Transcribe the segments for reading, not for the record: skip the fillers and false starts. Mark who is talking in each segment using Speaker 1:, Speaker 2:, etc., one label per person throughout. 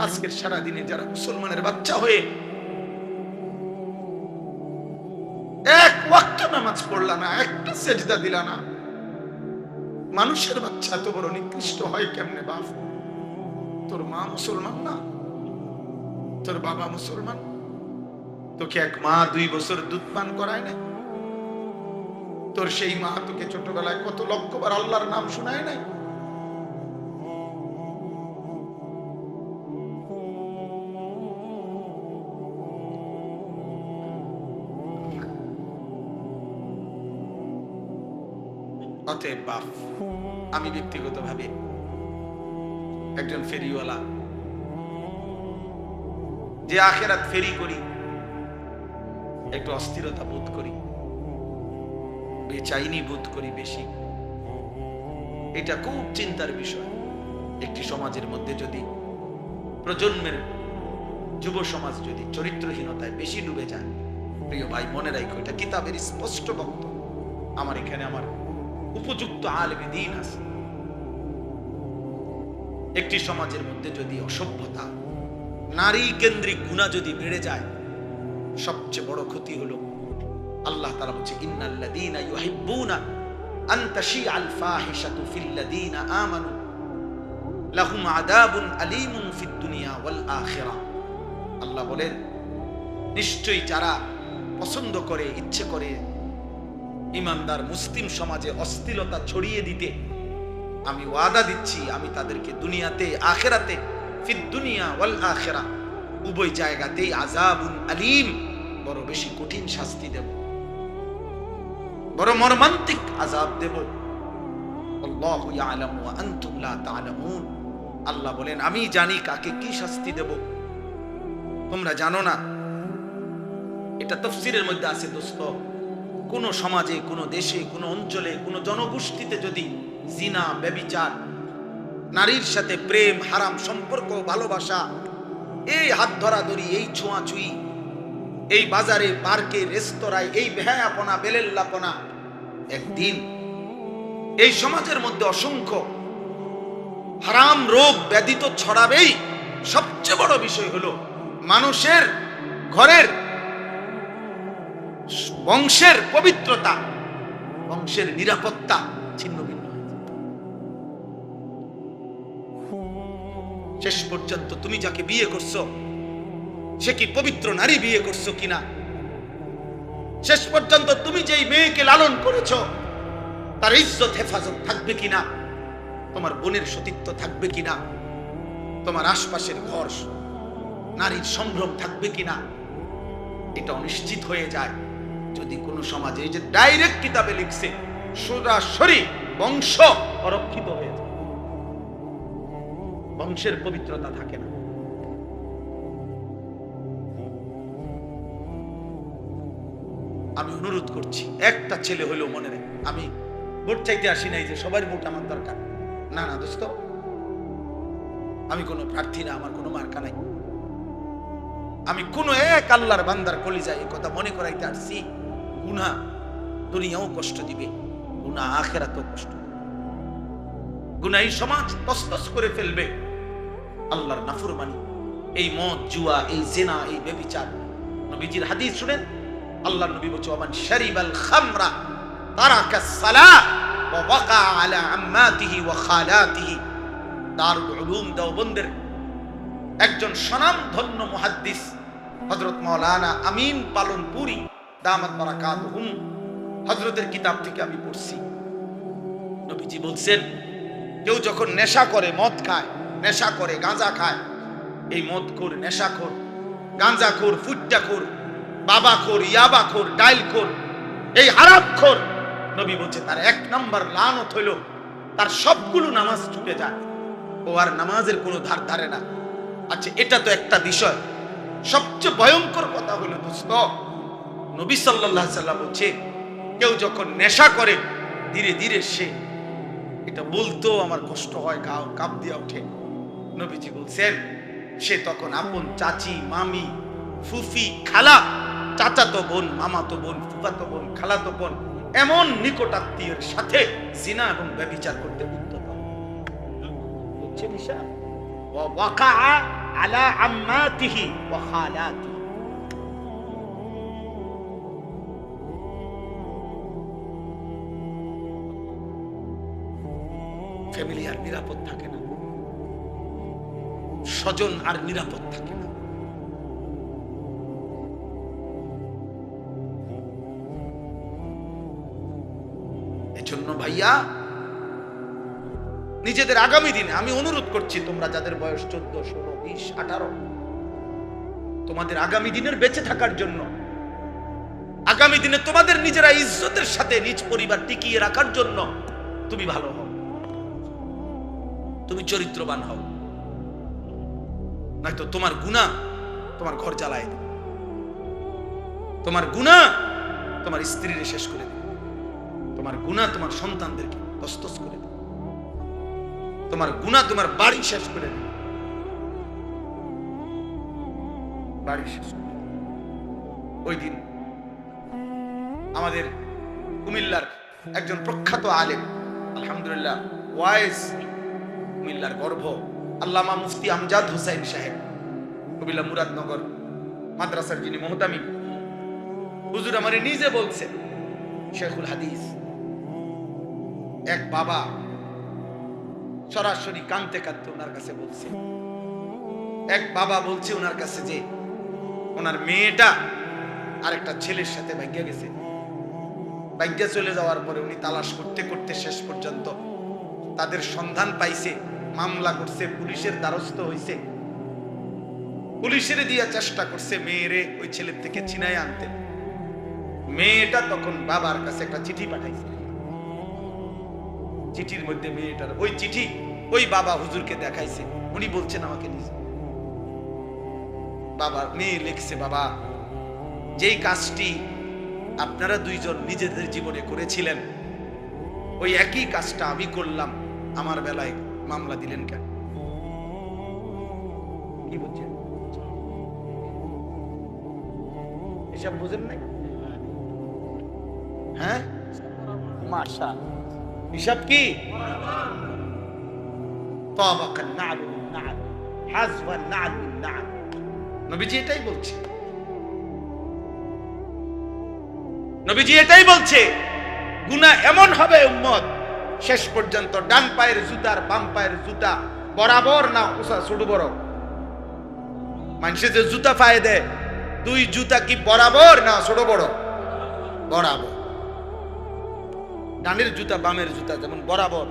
Speaker 1: আজকের সারাদিনে যারা মুসলমানের বাচ্চা হয়ে এক ওয়াক্ত নামাজ পড়লা না, একটা সেজদা দিলা না, মানুষের বাচ্চা এত বড় নিকৃষ্ট হয় কেমনে বাপ? তোর মা মুসলমান না, তোর বাবা মুসলমান, তোকে এক মা 2 বছর দুধ পান করায় নাই? তোর সেই মা তোকে ছোটবেলায় কত লক্ষবার আল্লাহর নাম শোনায় নাই? অতএব বাপ, আমি ব্যক্তিগতভাবে একজন ফেরিওয়ালা, যে আখেরাত ফেরি করি, একটু অস্থিরতা বোধ করি, বেচাইনি বোধ করি বেশি। এটা খুব চিন্তার বিষয়। একটি সমাজের মধ্যে যদি প্রজন্মের যুব সমাজ যদি চরিত্রহীনতায় বেশি ডুবে যায়, প্রিয় ভাই মনে রাখো, এটা কিতাবের স্পষ্ট বক্তব্য। আমার এখানে আমার উপযুক্ত আলেমে দ্বীন আছে। একটি সমাজের মধ্যে যদি অসভ্যতা, নারী কেন্দ্রিক গুনাহ যদি বেড়ে যায়, সবচেয়ে বড় ক্ষতি হলো আল্লাহ তাআলা বলেছে, ইন্নাল্লাযীনা ইউহিব্বুনা আন তাশিআল ফাহিশাতু ফিল্লাযীনা আমানু লাহুম আযাবুন আলীমুন ফিদ দুনিয়া ওয়াল আখিরাহ। আল্লাহ বলেন, নিশ্চয়ই যারা পছন্দ করে, ইচ্ছে করে ইমানদার মুসলিম সমাজে অশ্লীলতা ছড়িয়ে দিতে, আমি ওয়াদা দিচ্ছি, আমি তাদেরকে দুনিয়াতে আখিরাতে, ফিদ দুনিয়া ওয়াল আখিরাহ, উভয় জায়গাতেই আযাবুন আলীম, বড় বেশি কঠিন শাস্তি দেব, বড় মর্মান্তিক আযাব দেব। আল্লাহু ইয়ালামু ওয়া আনতুম লা তা'লামুন। আল্লাহ বলেন, আমি জানি কাকে কি শাস্তি দেব, তোমরা জানো না। এটা তাফসীরের মধ্যে আছে দোস্ত। কোন সমাজে, কোন দেশে, কোন অঞ্চলে, কোন জনগোষ্ঠীতে যদি জিনা, ব্যভিচার, নারীর সাথে প্রেম, হারাম সম্পর্ক, ভালোবাসা, এই হাত ধরাধরি, এই ছোঁয়াছুঁই, এই বাজারে, পার্কে, রেস্তোরাঁয়, এই বেহায়াপনা, বেলেল্লাপনা, একদিন এই সমাজের মধ্যে অসংখ্য হারাম রোগ ব্যাধি তো ছড়াবেই। সবচেয়ে বড় বিষয় হলো মানুষের ঘরের বংশের পবিত্রতা, বংশের নিরাপত্তা ছিন্ন ভিন্ন হয়ে যাবে। শেষ পর্যন্ত তুমি যাকে বিয়ে করছো, সে কি পবিত্র নারী বিয়ে করছো কিনা? শেষ পর্যন্ত তুমি যেই মেয়েকে লালন করেছো, তার ইজ্জত হেফাজত থাকবে কিনা? তোমার বোনের সতীত্ব থাকবে কিনা? তোমার আশপাশের ঘর নারীর সম্ভ্রম থাকবে কিনা? এটা অনিশ্চিত হয়ে যায় যদি কোনো সমাজে, এই যে ডাইরেক্ট কিতাবে লিখছে, সরাসরি বংশ অরক্ষিত হয়ে যায়, বংশের পবিত্রতা থাকে না। আমি অনুরোধ করছি, একটা ছেলে হইলেও মনে রাখ, আমি ভোট চাইতে আসি নাই যে সবার ভোট আমার দরকার, না না দোস্ত, আমি কোনো প্রার্থী না, আমার কোনো মার্কা নাই। আমি কোন এক আল্লাহর বান্দার কলিজায় এই কথা মনে করাইতে আসছি, গুনাহ দুনিয়াও কষ্ট দিবে, গুনাহ আখিরাতেও কষ্ট দিবে, গুনাহ এই সমাজ তছনছ করে ফেলবে। আল্লাহর নাফরমানি, এই মদ, জুয়া, এই জিনা, এই ব্যভিচার। নবীজির হাদিস শুনেন, আল্লাহর নবী বলেছেন, ওমান শারিবাল খামরা তারাকাস সালাহ ওয়া ওয়াকা আলা আম্মাতিহি ওয়া খালাতিহি। দারুল উলুম দেওবন্দের একজন স্বনামধন্য মুহাদ্দিস হযরত মাওলানা আমিন পালনপুরি দামাত বারাকাতুহুম, হযরতের কিতাব থেকে আমি পড়ছি। নবীজি বলছেন, কেউ যখন নেশা করে, মদ খায়, নেশা করে, গাঁজা খায়, এই মদখোর, নেশাখোর, গাঁজাখোর, ফুট্টাখোর, বাবাখোর, ইয়াবাখোর, ডাইলখোর, এই হারামখোর, নবী বলছে তার 1 নাম্বার লানত হইল তার সবগুলো নামাজ ছুটে যায়, ও আর নামাজের কোনো ধার ধারে না। আচ্ছা, এটা তো একটা বিষয়। সবচেয়ে ভয়ঙ্কর কথা হলো দোস্ত, নবী সাল্লাল্লাহু আলাইহি সাল্লাম বলছে, কেউ যখন নেশা করে, ধীরে ধীরে সে, এটা বলতেও আমার কষ্ট হয়, গাও কাঁপ দিয়ে ওঠে। নবীজি বলছেন, সে তখন আপন চাচি, মামি, ফুফি, খালা, চাচাতো বোন, মামাতো বোন, ফুফাতো বোন, খালাতো বোন, এমন নিকটাত্মীয়ের সাথে জিনা এবং ব্যভিচার করতে উদ্যত হচ্ছে। ووقع على عماته وخالاته। ফ্যামিলি আর নিরাপদ থাকে না, স্বজন আর নিরাপদ থাকে না। এজন্য ভাইয়া নিজেদের আগামী দিনে আমি অনুরোধ করছি, তোমরা যাদের বয়স 14, 16, 20, 18, তোমাদের আগামী দিনের বেঁচে থাকার জন্য, আগামী দিনে তোমাদের নিজেরা ইজ্জতের সাথে নিজ পরিবার টিকিয়ে রাখার জন্য তুমি ভালো হও, তুমি চরিত্রবান হও, নয়তো তোমার গুনাহ তোমার ঘর জ্বালায় দেবে, তোমার গুনাহ তোমার স্ত্রীর শেষ করে দেবে, তোমার গুনাহ তোমার সন্তানদেরকে তসতস করে দেবে, তোমার গুনাহ তোমার বাড়ি শেষ করে দেবে, বাড়ি শেষ করে দেবে। ওই দিন আমাদের কুমিল্লার একজন প্রখ্যাত আলেম, আলহামদুলিল্লাহ ওয়াইজ, কুমিল্লার গর্ভ, আল্লামা মুফতি আমজাদ হোসাইন সাহেব, কুমিল্লা মুরাদনগর মাদ্রাসার যিনি মুহতামিম, হুজুর আমারে নিজে বলছেন, শেখুল হাদিস, এক বাবা সরাসরি কাঁদতে কাঁদতে ওনার কাছে বলছে, এক বাবা বলছে ওনার কাছে যে ওনার মেয়েটা আরেকটা ছেলের সাথে ভাগ্যা গেছে, ভাগ্যা চলে যাওয়ার পরে উনি তালাশ করতে করতে শেষ পর্যন্ত তাদের সন্ধান পাইছে, মামলা করছে, পুলিশের দ্বারস্থ হইছে, পুলিশের দিয়ে চেষ্টা করছে মেয়েরে ওই ছেলের থেকে ছিনায় আনতে। মেয়েটা তখন বাবার কাছে একটা চিঠি পাঠাইছে, চিঠির মধ্যে মেয়েটার ওই চিঠি ওই বাবা হুজুরকে দেখাইছে, উনি বলছেন আমাকে নিজে, বাবা মেয়ে লিখছে, বাবা যেই কাজটি আপনারা দুইজন নিজেদের জীবনে করেছিলেন ওই একই কাজটা আমি করলাম, আমার বেলায় মামলা দিলেন কেন? কি বলছেন? এসব বুঝেন নাই? হ্যাঁ, মাশাআল্লাহ, হিসাব কি? তাবাকান না'লু বিন না'ল, হাযওয়ান না'ল বিন না'ল। নবীজি এটাই বলছে, নবীজি এটাই বলছে, গুনাহ এমন হবে উম্মত শেষ পর্যন্ত ডান পায়ের জুতার বাম পায়ের জুতা বরাবর না উঁচা ছোট বড়, মানুষে যে জুতা পায়ে দেয় দুই জুতা কি বরাবর না ছোট বড়? বরাবর। ডানের জুতা বামের জুতা যেমন বরাবর,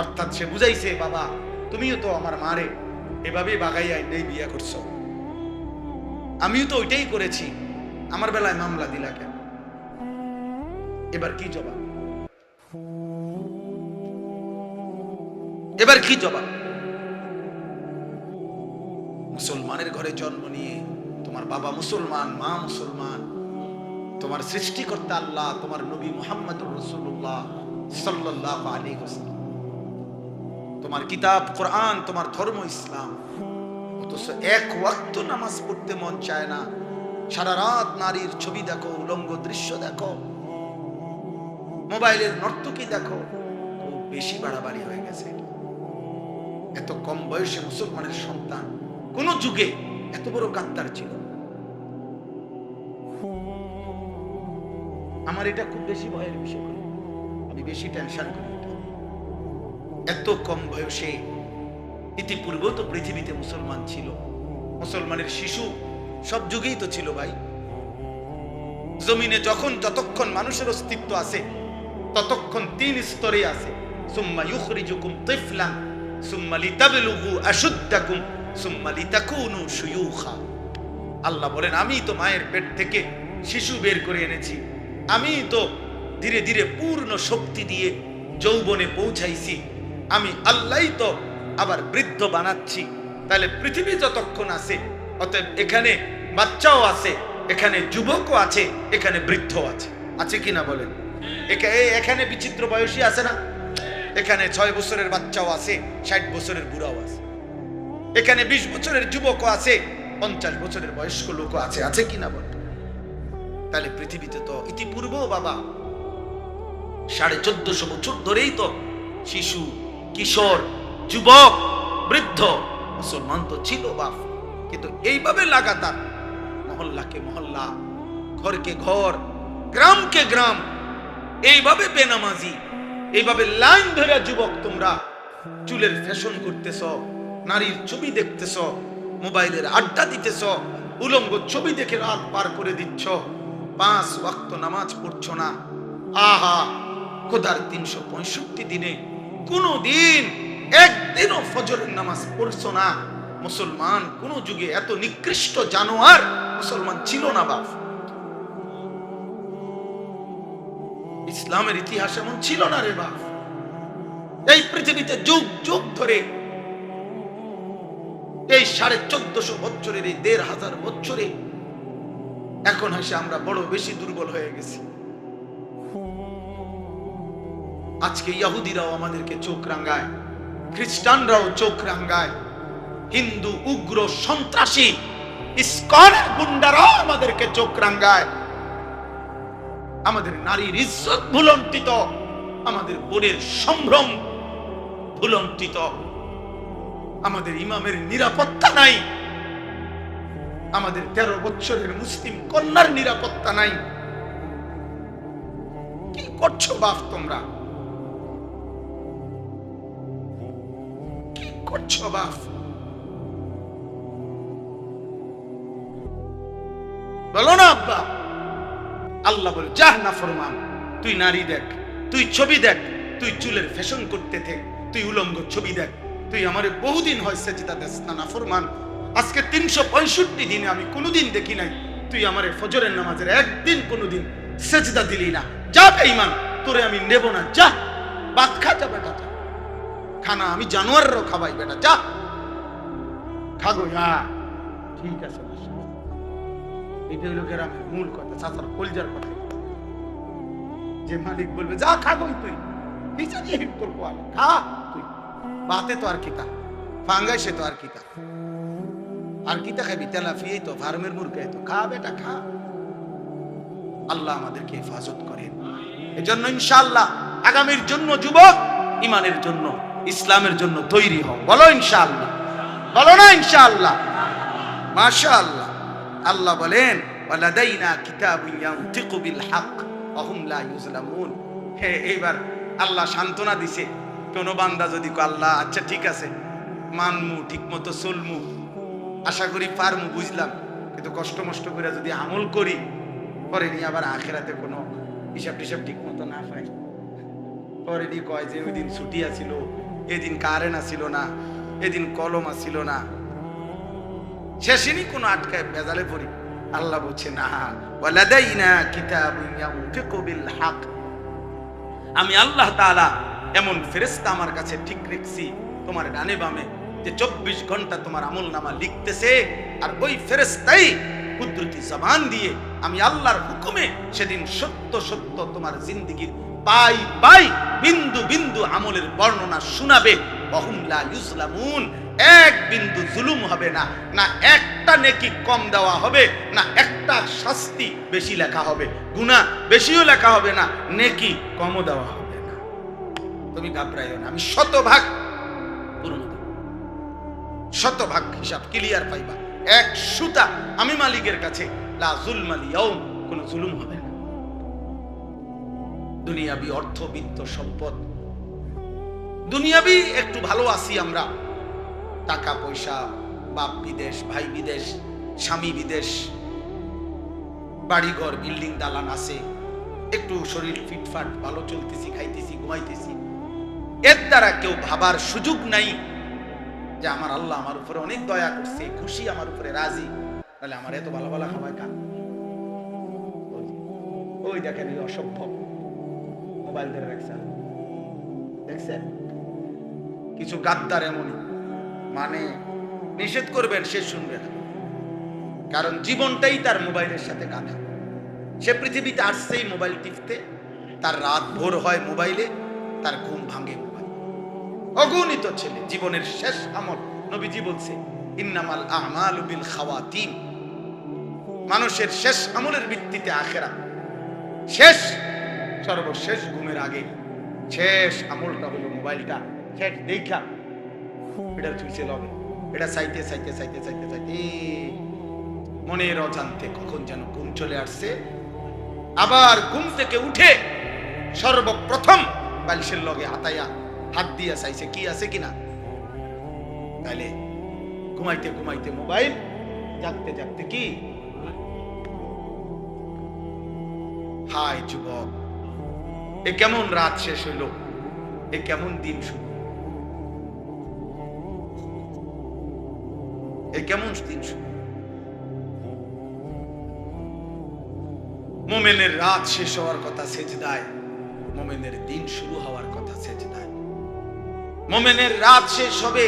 Speaker 1: অর্থাৎ সে বুঝাইছে, বাবা তুমিও তো আমার মারে এভাবেই বাগাইয়াই নেই বিয়া করছো, আমিও তো ওইটাই করেছি, আমার বেলায় মামলা দিলা কেন? এবার কি জবাব? এবার কি জবাব? মুসলমানের ঘরে জন্ম নিয়ে তোমার বাবা মুসলমান, মা মুসলমান, তোমার সৃষ্টিকর্তা আল্লাহ, তোমার নবী মুহাম্মদুর রাসূলুল্লাহ সাল্লাল্লাহু আলাইহি ওয়াসাল্লাম, তোমার কিতাব কোরআন, তোমার ধর্ম ইসলাম, অথচ এক ওয়াক্ত নামাজ পড়তে মন চায় না, সারা রাত নারীর ছবি দেখো, উলঙ্গ দৃশ্য দেখো, মোবাইলের নর্তকী দেখো, খুব বেশি বাড়াবাড়ি হয়ে গেছে। এত কম বয়সে মুসলমানের সন্তান কোন যুগে এত বড় গাদ্দার ছিল? আমার এটা খুব বেশি ভয়ের বিষয় করি, আমি বেশি টেনশন করি। এত কম বয়সে, ইতিপূর্বেও তো পৃথিবীতে মুসলমান ছিল, মুসলমানের শিশু সব যুগেই তো ছিল ভাই। জমিনে যখন যতক্ষণ মানুষের অস্তিত্ব আছে ততক্ষণ তিন স্তরে আছে, সুম্মা ইউখরিজুকুম তিফলান সুম্মা লিতাবলুগু আশুদ্দাকুম সুম্মা লিতাকুনু শুয়ুখা। আল্লাহ বলেন, আমি তো মায়ের পেট থেকে শিশু বের করে এনেছি, আমি তো ধীরে ধীরে পূর্ণ শক্তি দিয়ে যৌবনে পৌঁছাইছি, আমি আল্লাহই তো আবার বৃদ্ধ বানাচ্ছি। তাহলে পৃথিবী যতক্ষণ আছে, অতএব এখানে বাচ্চাও আছে, এখানে যুবকও আছে, এখানে বৃদ্ধ আছে, আছে কিনা বলেন? এখানে বিচিত্র বয়সী আছে না? এখানে 6 বছরের বাচ্চাও আছে, 60 বছরের বুড়াও আছে, এখানে 20 বছরের যুবকও আছে, 50 বছরের বয়স্ক লোকও আছে, আছে কিনা বলেন? তাহলে পৃথিবীতে তো ইতিপূর্বেও বাবা 1450 বছর ধরেই তো শিশু, কিশোর, যুবক, বৃদ্ধ, মুসলমান তো ছিল বাপ, কিন্তু এইভাবে লাগাতার মহল্লাকে মহল্লা, ঘরকে ঘর, গ্রামকে গ্রাম, এইভাবে বেনামাজি, এইভাবে লাইন ধরে যুবক তোমরা চুলের ফ্যাশন করতেছ, নারীর ছবি দেখতেছ, মোবাইলের আড্ডা দিতেছ, উলঙ্গ ছবি দেখে রাত পার করে দিচ্ছ, 5 ওয়াক্ত নামাজ পড়ছো না। আহা, খোদার 365 দিনে কোনো দিন একদিনও ফজরের নামাজ পড়ছো না। মুসলমান কোন যুগে এত নিকৃষ্ট জানোয়ার মুসলমান ছিল না বাপ। ইসলামের ইতিহাস এমন ছিল না রে বাপ। এই পৃথিবীতে যুগ যুগ ধরে, এই 1450 বছরের, এই 1500 বছরে এখন হয়তো আমরা বড় বেশি দুর্বল হয়ে গেছি। আজকে ইহুদিরাও আমাদেরকে চোখ রাঙায়, খ্রিস্টানরাও চোখ রাঙায়, হিন্দু উগ্র সন্ত্রাসী ইসকনের গুন্ডারাও আমাদেরকে চোখ রাঙায়। আমাদের নারীর ইজ্জত ভুলন্টিত, আমাদের বোনের সম্ভ্রম ভুলন্টিত, আমাদের ইমামের নিরাপত্তা নাই, আমাদের 13 বছরের মুসলিম কন্যার নিরাপত্তা নাই। কি করছো বাপ তোমরা? কি করছো বাপ? বলো না আব্বা। আল্লাহ বলে, যা নাফরমান, তুই নারী দেখ, তুই ছবি দেখ, তুই চুলের ফ্যাশন করতে থাক, তুই উলঙ্গ ছবি দেখ, তুই আমারে বহুদিন হয় সেজদা দেস না নাফরমান। আজকে 365 দিনে আমি কোনোদিন দেখি নাই তুই আমারে ফজরের নামাজের একদিন কোনোদিন সেজদা দিলি না। যা বেঈমান, তোরে আমি নেব না, যা ভাত খা, যা বেটা খানা, আমি জানোয়ারও খাওয়াই বেটা, যা খাগো। হ্যাঁ ঠিক আছে, এটা হলো গ্রামের মূল কথা, চাচার কলজার কথা। যে মালিক বলবে যা খাগোই তুই, নিচে দিয়ে হিট তোর পোয়ালে খা তুই, বাতে তো আর কিতা, ফাঙ্গাইসে তো আর কিতা, আর কিতা খাবি, তেলাফিয়াই তো, ফার্মের মুরগাই তো, খা বেটা খা। আল্লাহ আমাদেরকে হেফাজত করেন। এজন্য ইনশাআল্লাহ আগামীর জন্য যুবক ইমানের জন্য, ইসলামের জন্য তৈরি হও। বলো ইনশাআল্লাহ, বলো না ইনশাআল্লাহ। মাশাআল্লাহ। আল্লাহ বলেন, ওয়ালাদাইনা কিতাবুন ইয়ানতিকু বিল হক ওয়া হুম লা ইউজলামুন। এইবার আল্লাহ সান্ত্বনা দিছে, কোন বান্দা যদি কয় আল্লাহ আচ্ছা ঠিক আছে মানমু, ঠিক মতো চলমু, আশা করি পারমু, বুঝলাম, কিন্তু কষ্ট মষ্ট করে যদি আমল করি, পরে নিয়ে আবার আখিরাতে কোনো হিসাব টিসাব ঠিক মতো না পাই, পরে নিয়ে কয় যে ওই দিন ছুটি আছিল, এদিন কারেন্ট আসিল না, এদিন কলম আসিল না, শেষেনি কোনো আটকায় ভেজালে পড়ি। আল্লাহ বলছে না, ওয়ালাদাইনা কিতাবুন ইয়ানতিকু বিল হক, আমি আল্লাহ তাআলা এমন ফেরেশতা আমার কাছে ঠিক রেখেছি তোমার ডানে বামে, যে 24 ঘন্টা তোমার আমলনামা লিখতেছে। আর ওই ফেরেশতাই কুদরতি জবান দিয়ে আমি আল্লাহর হুকুমে সেদিন সত্য সত্য তোমার জিন্দেগীর পাই পাই বিন্দু বিন্দু আমলের বর্ণনা শোনাবে। ওয়া হুম লা ইউজলামুন, এক বিন্দু জুলুম হবে না, না একটা নেকি কম দেওয়া হবে, না একটা শাস্তি বেশি লেখা হবে, গুনাহ বেশিও লেখা হবে না, নেকি কমও দেওয়া হবে না। তুমি ঘাবড়াইও না, আমি 100% পূর্ণ দেব, 100% হিসাব ক্লিয়ার পাইবা। 100টা আমি মালিকের কাছে, লা যুলমাল ইয়াউম, কোনো জুলুম হবে না। দুনিয়াবি অর্থ, বিত্ত, সম্পদ, দুনিয়াবি একটু ভালো আছি আমরা, টাকা পয়সা, বাপ বিদেশ, ভাই বিদেশ, স্বামী বিদেশ, বাড়িঘর বিল্ডিং দালান আছে, একটু শরীর ফিটফাট, ভালো চলতেছি, খাইতেছি, ঘুমাইতেছি। এর দ্বারা কেউ ভাবার সুযোগ নাই যে আমার আল্লাহ আমার উপরে অনেক দয়া করছে, খুশি, আমার উপরে রাজি, তাহলে আমার এত ভালো ভালো খাবার খা। ওই দেখেন এই অসভ্য মোবাইল ধরে রাখছে, দেখছেন? কিছু গাদ্দার এমনই, মানে নিষেধ করবেন সে শুনবে না, কারণ জীবনটাই তার মোবাইলের সাথে কাঁধা। সে পৃথিবীতে আসছেই মোবাইল টিপতে, তার রাত ভোর হয় মোবাইলে, তার ঘুম ভাঙে মোবাইল। অগণিত ছেলে জীবনের শেষ আমল, নবীজি বলছে ইন্নামাল আমালু বিল খাওয়াতিম, মানুষের শেষ আমলের ভিত্তিতে আখিরাত। শেষ সর্বশেষ ঘুমের আগে শেষ আমলটা হলো মোবাইলটা শেষ দেখা এটা থুইছে লগে, এটা চাইতে চাইতে চাইতে চাইতে চাইতে মনের অজান্তে কখন যেন ঘুম চলে আসছে। আবার ঘুম থেকে উঠে সর্বপ্রথম বালিশের লগে হাতাইয়া হাত দিয়া চাইছে কি আছে কিনা। তাইলে ঘুমাইতে ঘুমাইতে মোবাইল, জাগতে জাগতে কি। হায় যুবক, এ কেমন রাত শেষ হইল, এ কেমন দিন শুরু, এ কেমন দিন শুরু। মোমেনের রাত শেষ হওয়ার কথা সেজদায়, মোমেনের দিন শুরু হওয়ার কথা সেজদায়। মোমেনের রাত শেষ হবে,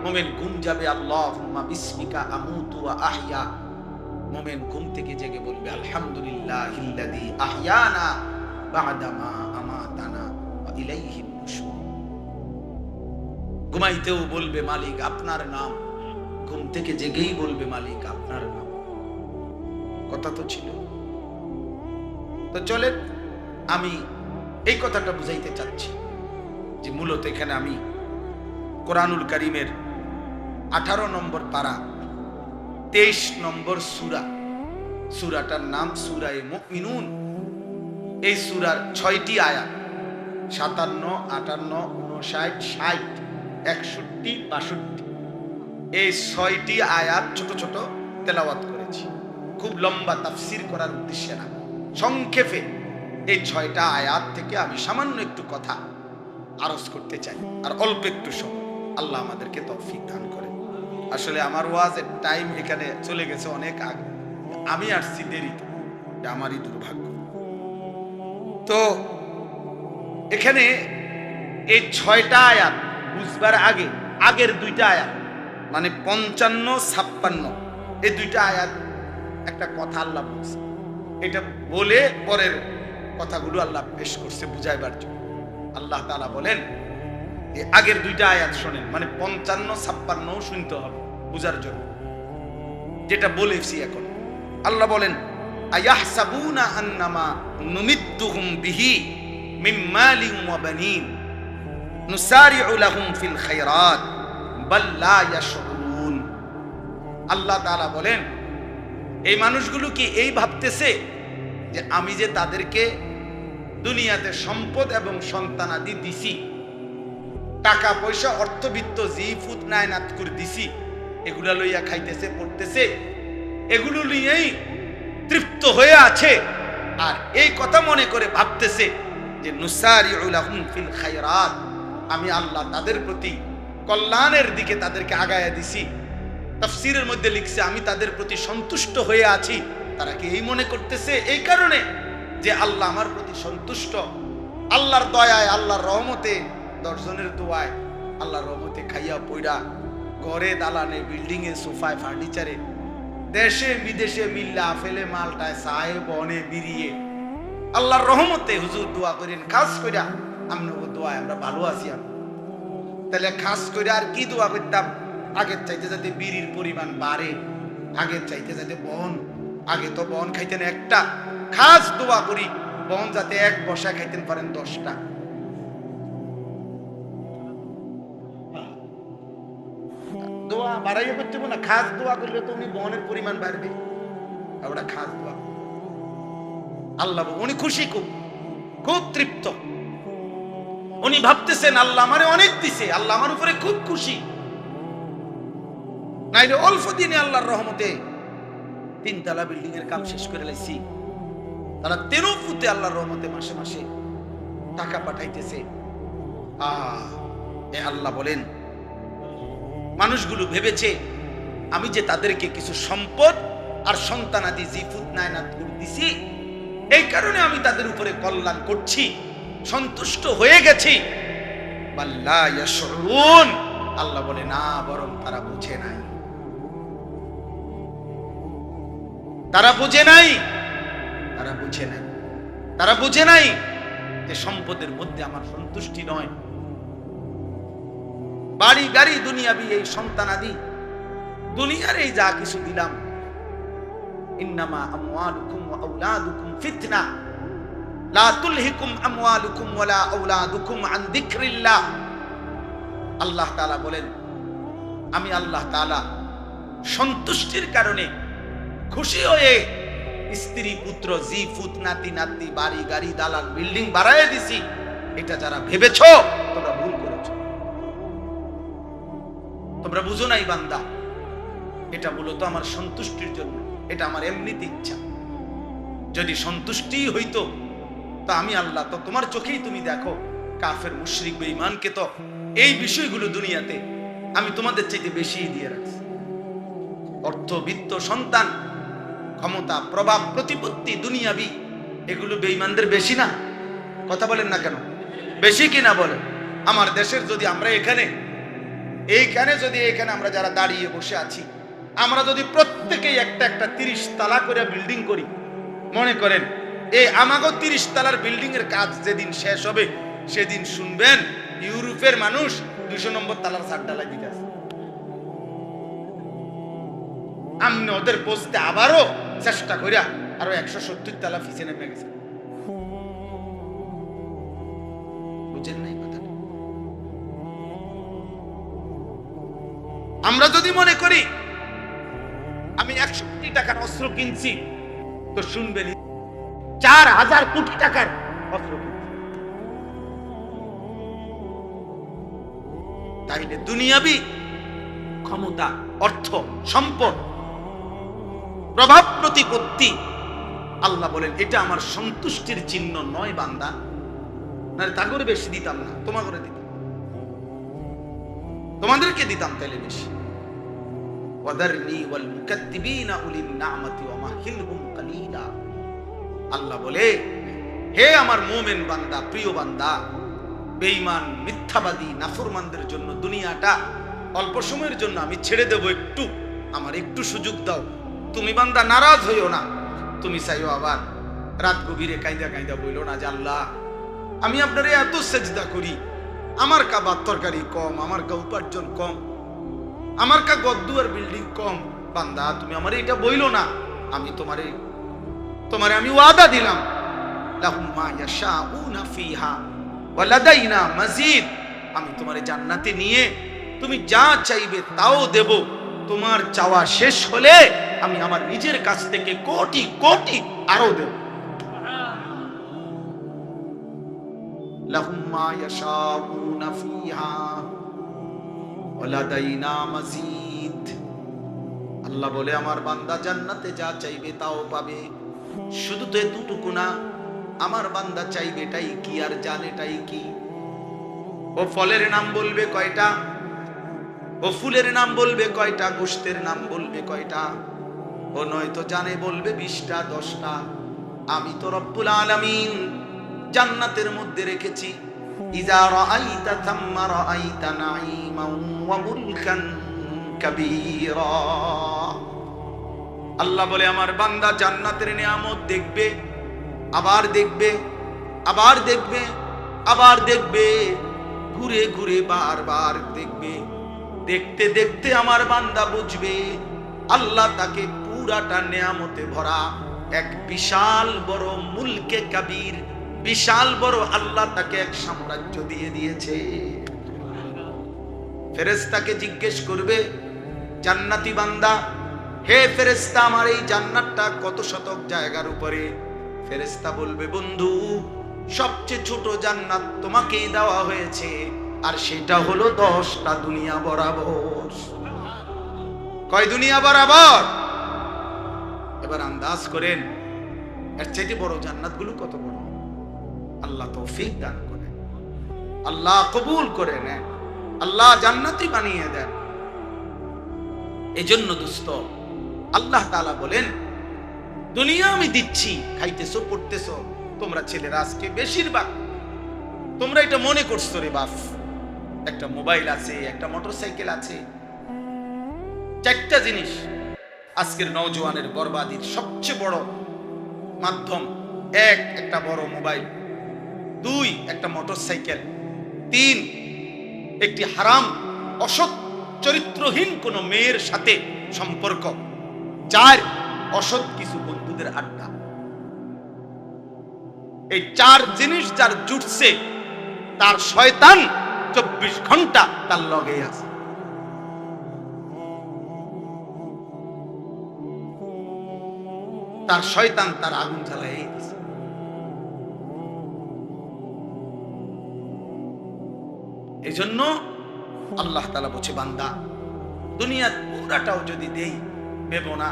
Speaker 1: মোমেন ঘুম যাবে আল্লাহুম্মা বিসমিকা আমুতু ওয়া আহইয়া। মোমেন ঘুম থেকে জেগে বলবে আলহামদুলিল্লাহিল্লাযী আহইয়ানা বা'দা মা আমাতানা ওয়া ইলাইহিন নুশুর। ঘুমাইতেও বলবে মালিক আপনার নাম, ঘুম থেকে জেগেই বলবে মালিক আপনার নাম। কথা তো ছিল। তো চলেন আমি এই কথাটা বুঝাইতে চাচ্ছি যে মূলত এখানে আমি কোরআনুল কারীমের 18 নম্বর পারা 23 নম্বর সূরা, সূরাটার নাম সূরায়ে মুমিনুন। এই সূরার 6টি আয়াত 57, 58, 59, 60, 61, 62 এই 6টি আয়াত ছোট ছোট তেলাওয়াত করেছি। খুব লম্বা তাফসীর করার উদ্দেশ্যে না, সংক্ষেপে এই 6টা আয়াত থেকে আমি সামান্য একটু কথা আরজ করতে চাই, আর অল্প একটু সময়। আল্লাহ আমাদেরকে তৌফিক দান করে। আসলে আমার ওয়াজের টাইম এখানে চলে গেছে অনেক আগে, আমি আসছি দেরিতে, এটা আমারই দুর্ভাগ্য। তো এখানে এই 6টা আয়াত বুঝবার আগে আগের 2টা আয়াত মানে 55, 56 এই 2টা আয়াত একটা কথা আল্লাহ বলছে, এটা বলে পরের কথাগুলো আল্লাহ পেশ করছে বুঝাইবার জন্য। আল্লাহ তাআলা বলেন এই আগের 2টা আয়াত শোনেন, মানে 55, 56 শুনতে হবে বুঝার জন্য যেটা বলেছি এখন। আল্লাহ বলেন আয়াহসাবুনা আন্নামা নুমিদ্দুহুম বিহি মিন মালিন ওয়া বানিন নুসারিউ লাহুম ফিল খায়রাত বাল লা ইয়াশউরুন। আল্লাহ তাআলা বলেন এই মানুষগুলো কি এই ভাবতেছে যে আমি যে তাদেরকে দুনিয়াতে সম্পদ এবং সন্তানাদি দিছি, টাকা পয়সা অর্থবিত্ত জি ফুত নায়নাত করে দিছি, এগুলা লইয়া খাইতেছে পড়তেছে, এগুলো নিয়েই তৃপ্ত হয়ে আছে, আর এই কথা মনে করে ভাবতেছে যে নুসারিউ লাহুম ফিল খায়রাত, আমি আল্লাহ তাদের প্রতি কল্যাণের দিকে তাদেরকে আগায়া দিছি। তাফসীরের মধ্যে লিখছে আমি তাদের প্রতি সন্তুষ্ট হয়ে আছি। তারা কি এই মনে করতেছে এই কারণে যে আল্লাহ আমার প্রতি সন্তুষ্ট, আল্লাহর দয়ায়, আল্লাহর রহমতে, 10 জনের দোয়ায়, আল্লাহর রহমতে খাইয়া পয়রা ঘরে দালানে বিল্ডিং এ সোফায় ফার্নিচারে দেশে বিদেশে মিল্লা ফেলে মালটায় সাহেব বনে বিরিয়ে আল্লাহর রহমতে হুজুর দোয়া করেন খাস কইরা আমনগো দোয়ায় আমরা ভালো আছি। তাহলে খাস করে আর কি দোয়া করতাম, আগের চাইতে যাতে বিড়ির পরিমাণ বাড়ে, আগের চাইতে যাতে বন, আগে তো বন খাইতেন একটা, খাস দোয়া করি বন যাতে এক বসায় খাইতেন পারেন 10টা। দোয়া বাড়াইয়া করতে না, খাস দোয়া করলে তো উনি বনের পরিমাণ বাড়বে, ওটা খাস দোয়া। আল্লাহ উনি খুশি, খুব খুব তৃপ্ত। উনি ভাবতেছেন আল্লাহ আমারে অনেক দিছে, আল্লাহ আমার উপরে খুব খুশি। নাইলে অল্প দিনে আল্লাহর রহমতে 3 তলা বিল্ডিং এর কাম শেষ করে লাইছি, তারা 13 ফুটে আল্লাহর রহমতে মাসে মাসে টাকা পাঠাইতেছে। এ আল্লাহ বলেন মানুষগুলো ভেবেছে আমি যে তাদেরকে কিছু সম্পদ আর সন্তানাদি জিফুত নায়নাত করে দিছি, এই কারণে আমি তাদের উপরে কল্যাণ করছি, সন্তুষ্ট হয়ে গেছি। বাল্লা ইয়াশউরুন, আল্লাহ বলে না, বরং তারা বুঝে নাই, তারা বুঝে নাই, তারা বুঝে নাই, তারা বুঝে নাই যে সম্পদের মধ্যে আমার সন্তুষ্টি নয়। বাড়ি গাড়ি দুনিয়াবি এই সন্তানাদি দুনিয়ার এই যা কিছু দিলাম, ইন্নামা আমওয়ালুকুম ওয়া আওলাদুকুম ফিতনা লা তুলহিকুম আমওয়ালুকুম ওয়ালা আওলাদুকুম আন যিকরিল্লাহ। আল্লাহ তাআলা বলেন আমি আল্লাহ তাআলা সন্তুষ্টির কারণে খুশি হয়ে স্ত্রী পুত্র জি ফুত নাতি নাতি বাড়ি গাড়ি দালান বিল্ডিং বাড়ায় দিছি, এটা যারা ভেবেছো তোমরা ভুল করেছো। তোমরা বুঝো নাই বান্দা, এটা মূলত আমার সন্তুষ্টির জন্য, এটা আমার এমনিতে ইচ্ছা। যদি সন্তুষ্টি হইতো তা আমি আল্লাহ তো তোমার চোখেই তুমি দেখো কাফের মুশরিক বেঈমানকে তো এই বিষয়গুলো দুনিয়াতে আমি তোমাদের চাইতে বেশি দিয়ে রাখছি। অর্থ বিত্ত সন্তান ক্ষমতা প্রভাব প্রতিপত্তি দুনিয়াবি এগুলো বেঈমানদের বেশি না? কথা বলেন না কেন? বেশি কিনা বলেন? আমার দেশের যদি আমরা এইখানে আমরা যারা দাঁড়িয়ে বসে আছি, আমরা যদি প্রত্যেকেই একটা একটা 30 তালা করে বিল্ডিং করি, মনে করেন এই আমাগো 30 তালার বিল্ডিং এর কাজ যেদিন শেষ হবে সেদিন শুনবেন ইউরোপের মানুষ 200 নম্বর তালার ছাদ ঢালাই দিতে আছে। আমনে ওদের পৌঁছতে আবারও চেষ্টা করিয়া আরো 170 তালা ফিসে নেমে গেছে। বুঝেন নাই কথাটা? আমরা যদি মনে করি আমি 100 কোটি টাকার অস্ত্র কিনছি, তো শুনবেন 4000 কোটি টাকার অস্ত্র কিনছি। তাইলে দুনিয়াবি ক্ষমতা, অর্থ, সম্পদ, প্রভাব প্রতিপত্তি, আল্লাহ বলেন এটা আমার সন্তুষ্টির চিহ্ন নয় বান্দা। না তা করে বেশি দিতাম না, তোমাকে দিতাম, তোমাদেরকে দিতাম তাইলে বেশি। ওয়াদারনি ওয়াল মুকাদ্দিবিনা উলিন নি'মাতি ওয়া মাহিলহুম কালিলা। আল্লাহ বলে, হে আমার মুমিন বান্দা, প্রিয় বান্দা, বেঈমান মিথ্যাবাদী নাফরমানদের জন্য দুনিয়াটা অল্প সময়ের জন্য আমি ছেড়ে দেব, একটু আমার একটু সুযোগ দাও। তুমি বান্দা নারাজ হইও না, তুমি চাইও আবার রাত গভীরে কাইদা কাইদা বইলো না যে আল্লাহ আমি আপনারে এত সেজদা করি, আমার কা ভাত তরকারি কম, আমার কা উপার্জন কম, আমার কা গদ্দুয়ার বিল্ডিং কম, বান্দা তুমি আমার এটা বইলো না। আমি তোমারে আমি ওয়াদা দিলাম, লাহুম মা ইয়াশাউনা ফিহা ওয়া লাদাইনা মাজিদ। আমি তোমারে জান্নাতে নিয়ে তুমি যা চাইবে তাও দেব। তোমার চাওয়া শেষ হলে আমি আমার নিজের কাছ থেকে কোটি কোটি আরো দেব। লাহুম মা ইয়াশাউনা ফিহা ওয়া লাদাইনা মাজিদ। আল্লাহ বলে আমার বান্দা জান্নাতে যা চাইবে তাও পাবে। শুধু তো এতটুকু না, আমার বান্দা চাইবে এটাই কি আর জানেটাই কি। ও ফলের নাম বলবে কয়টা, ও ফুলের নাম বলবে কয়টা, গোশতের নাম বলবে কয়টা, ও নয়তো জানে বলবে 20টা 10টা। আমি তো রব্বুল আলামিন জান্নাতের মধ্যে রেখেছি, ইজা রাআইতা থাম্মা রাআইতা নাঈমান ওয়া মুলকান কাবীরা। আল্লাহ বলে আমার বান্দা জান্নাতের নিয়ামত দেখবে, আবার দেখবে, আবার দেখবে, আবার দেখবে, ঘুরে ঘুরে বারবার দেখবে। দেখতে দেখতে আমার বান্দা বুঝবে আল্লাহ তাকে পুরাটা নিয়ামতে ভরা এক বিশাল বড় মুলকে কাবীর, বিশাল বড় আল্লাহ তাকে এক সাম্রাজ্য দিয়ে দিয়েছে। ফেরেশতাকে জিজ্ঞেস করবে জান্নাতি বান্দা, হে ফেরেশতা আমার এই জান্নাতটা কত শতক জায়গার উপরে? ফেরেশতা বলবে বন্ধু সবচেয়ে ছোট জান্নাত তোমাকেই দেওয়া হয়েছে, আর সেটা হলো 10টা দুনিয়া বরাবর। কয় দুনিয়া বরাবর? এবার আন্দাজ করেন এর চাইতে বড় জান্নাতগুলো কত বড়। আল্লাহ তৌফিক দান করেন, আল্লাহ কবুল করে নেন, আল্লাহ জান্নাতি বানিয়ে দেন। এজন্য দোস্ত আল্লাহ তাআলা বলেন দুনিয়া আমি দিচ্ছি, খাইতেছো পড়তেছো। তোমরা ছেলেরা আজকে বেশিরভাগ তোমরা এটা মনে করছো রে বাপ, একটা মোবাইল আছে, একটা মোটরসাইকেল আছে, 4টা জিনিস আজকের নওজোয়ানের বরবাদির সবচেয়ে বড় মাধ্যম। 1 একটা বড় মোবাইল, 2 একটা মোটরসাইকেল, 3 একটি হারাম অসৎ চরিত্রহীন কোন মেয়ের সাথে সম্পর্ক, 4 অসৎ কিছু বন্ধুদের আড্ডা। এই 4 জিনিস যার জুটছে তার শয়তান 24 ঘন্টা তার লগে আছে। তার শয়তান তার আগুন জ্বালাই দিছে। এই জন্য আল্লাহ তাআলা বলছে, বান্দা দুনিয়ার পুরাটাও যদি দেই ভেবো না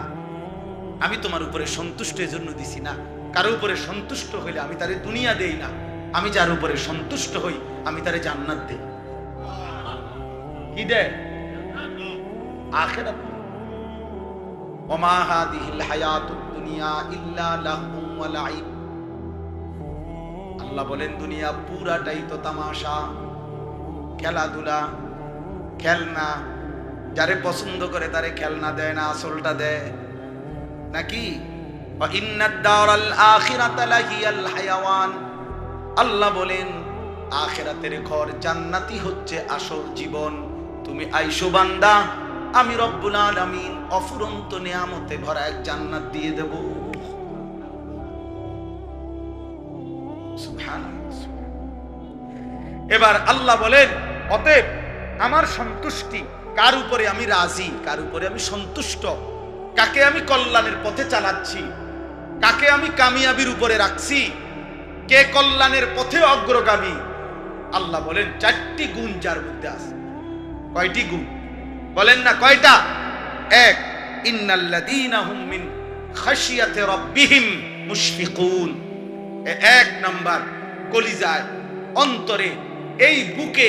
Speaker 1: আমি তোমার উপরে সন্তুষ্ট এর জন্য দিছি না। কারো উপরে সন্তুষ্ট হইলে আমি তারে দুনিয়া দেই না, আমি যার উপরে সন্তুষ্ট হই আমি তারে জান্নাত দেই। কি দেয়? আখিরাত। ওমা হাদিহিল হায়াতুদ দুনিয়া ইল্লা লাহউন ওয়া লাইব। আল্লাহ বলেন দুনিয়া পুরাটাই তো তামাশা, খেলাধুলা, খেলনা। যারে পছন্দ করে তারে খেলনা দেয় না, আসলটা দেয় নাকি? ওয়া ইন্নাদ দারাল আখিরাতা লাহিয়াল হায়াওয়ান। আল্লাহ বলেন আখিরাতের ঘর জান্নাতি হচ্ছে আসল জীবন। তুমি আইসো বান্দা, আমি রব্বুল আলামিন অফুরন্ত নিয়ামতে ভরা এক জান্নাত দিয়ে দেব। সুবহানাল্লাহ। এবার আল্লাহ বলেন অতএব আমার সন্তুষ্টি, কার উপরে আমি রাজি, কার উপরে আমি সন্তুষ্ট, কাকে আমি কল্যাণের পথে চালাচ্ছি, কাকে আমি কামিয়াবির উপরে রাখছি, কে কল্যাণের পথে অগ্রগামী। আল্লাহ বলেন চারটি গুণ যার মধ্যে আছে। কয়টি গুণ বলেন না? কয়টা? এক, ইন্নাল্লাযীনা হুম মিন খাশিয়াতি রাব্বিহিম মুশফিকুন। এক নাম্বার, কলিজায়, অন্তরে, এই বুকে,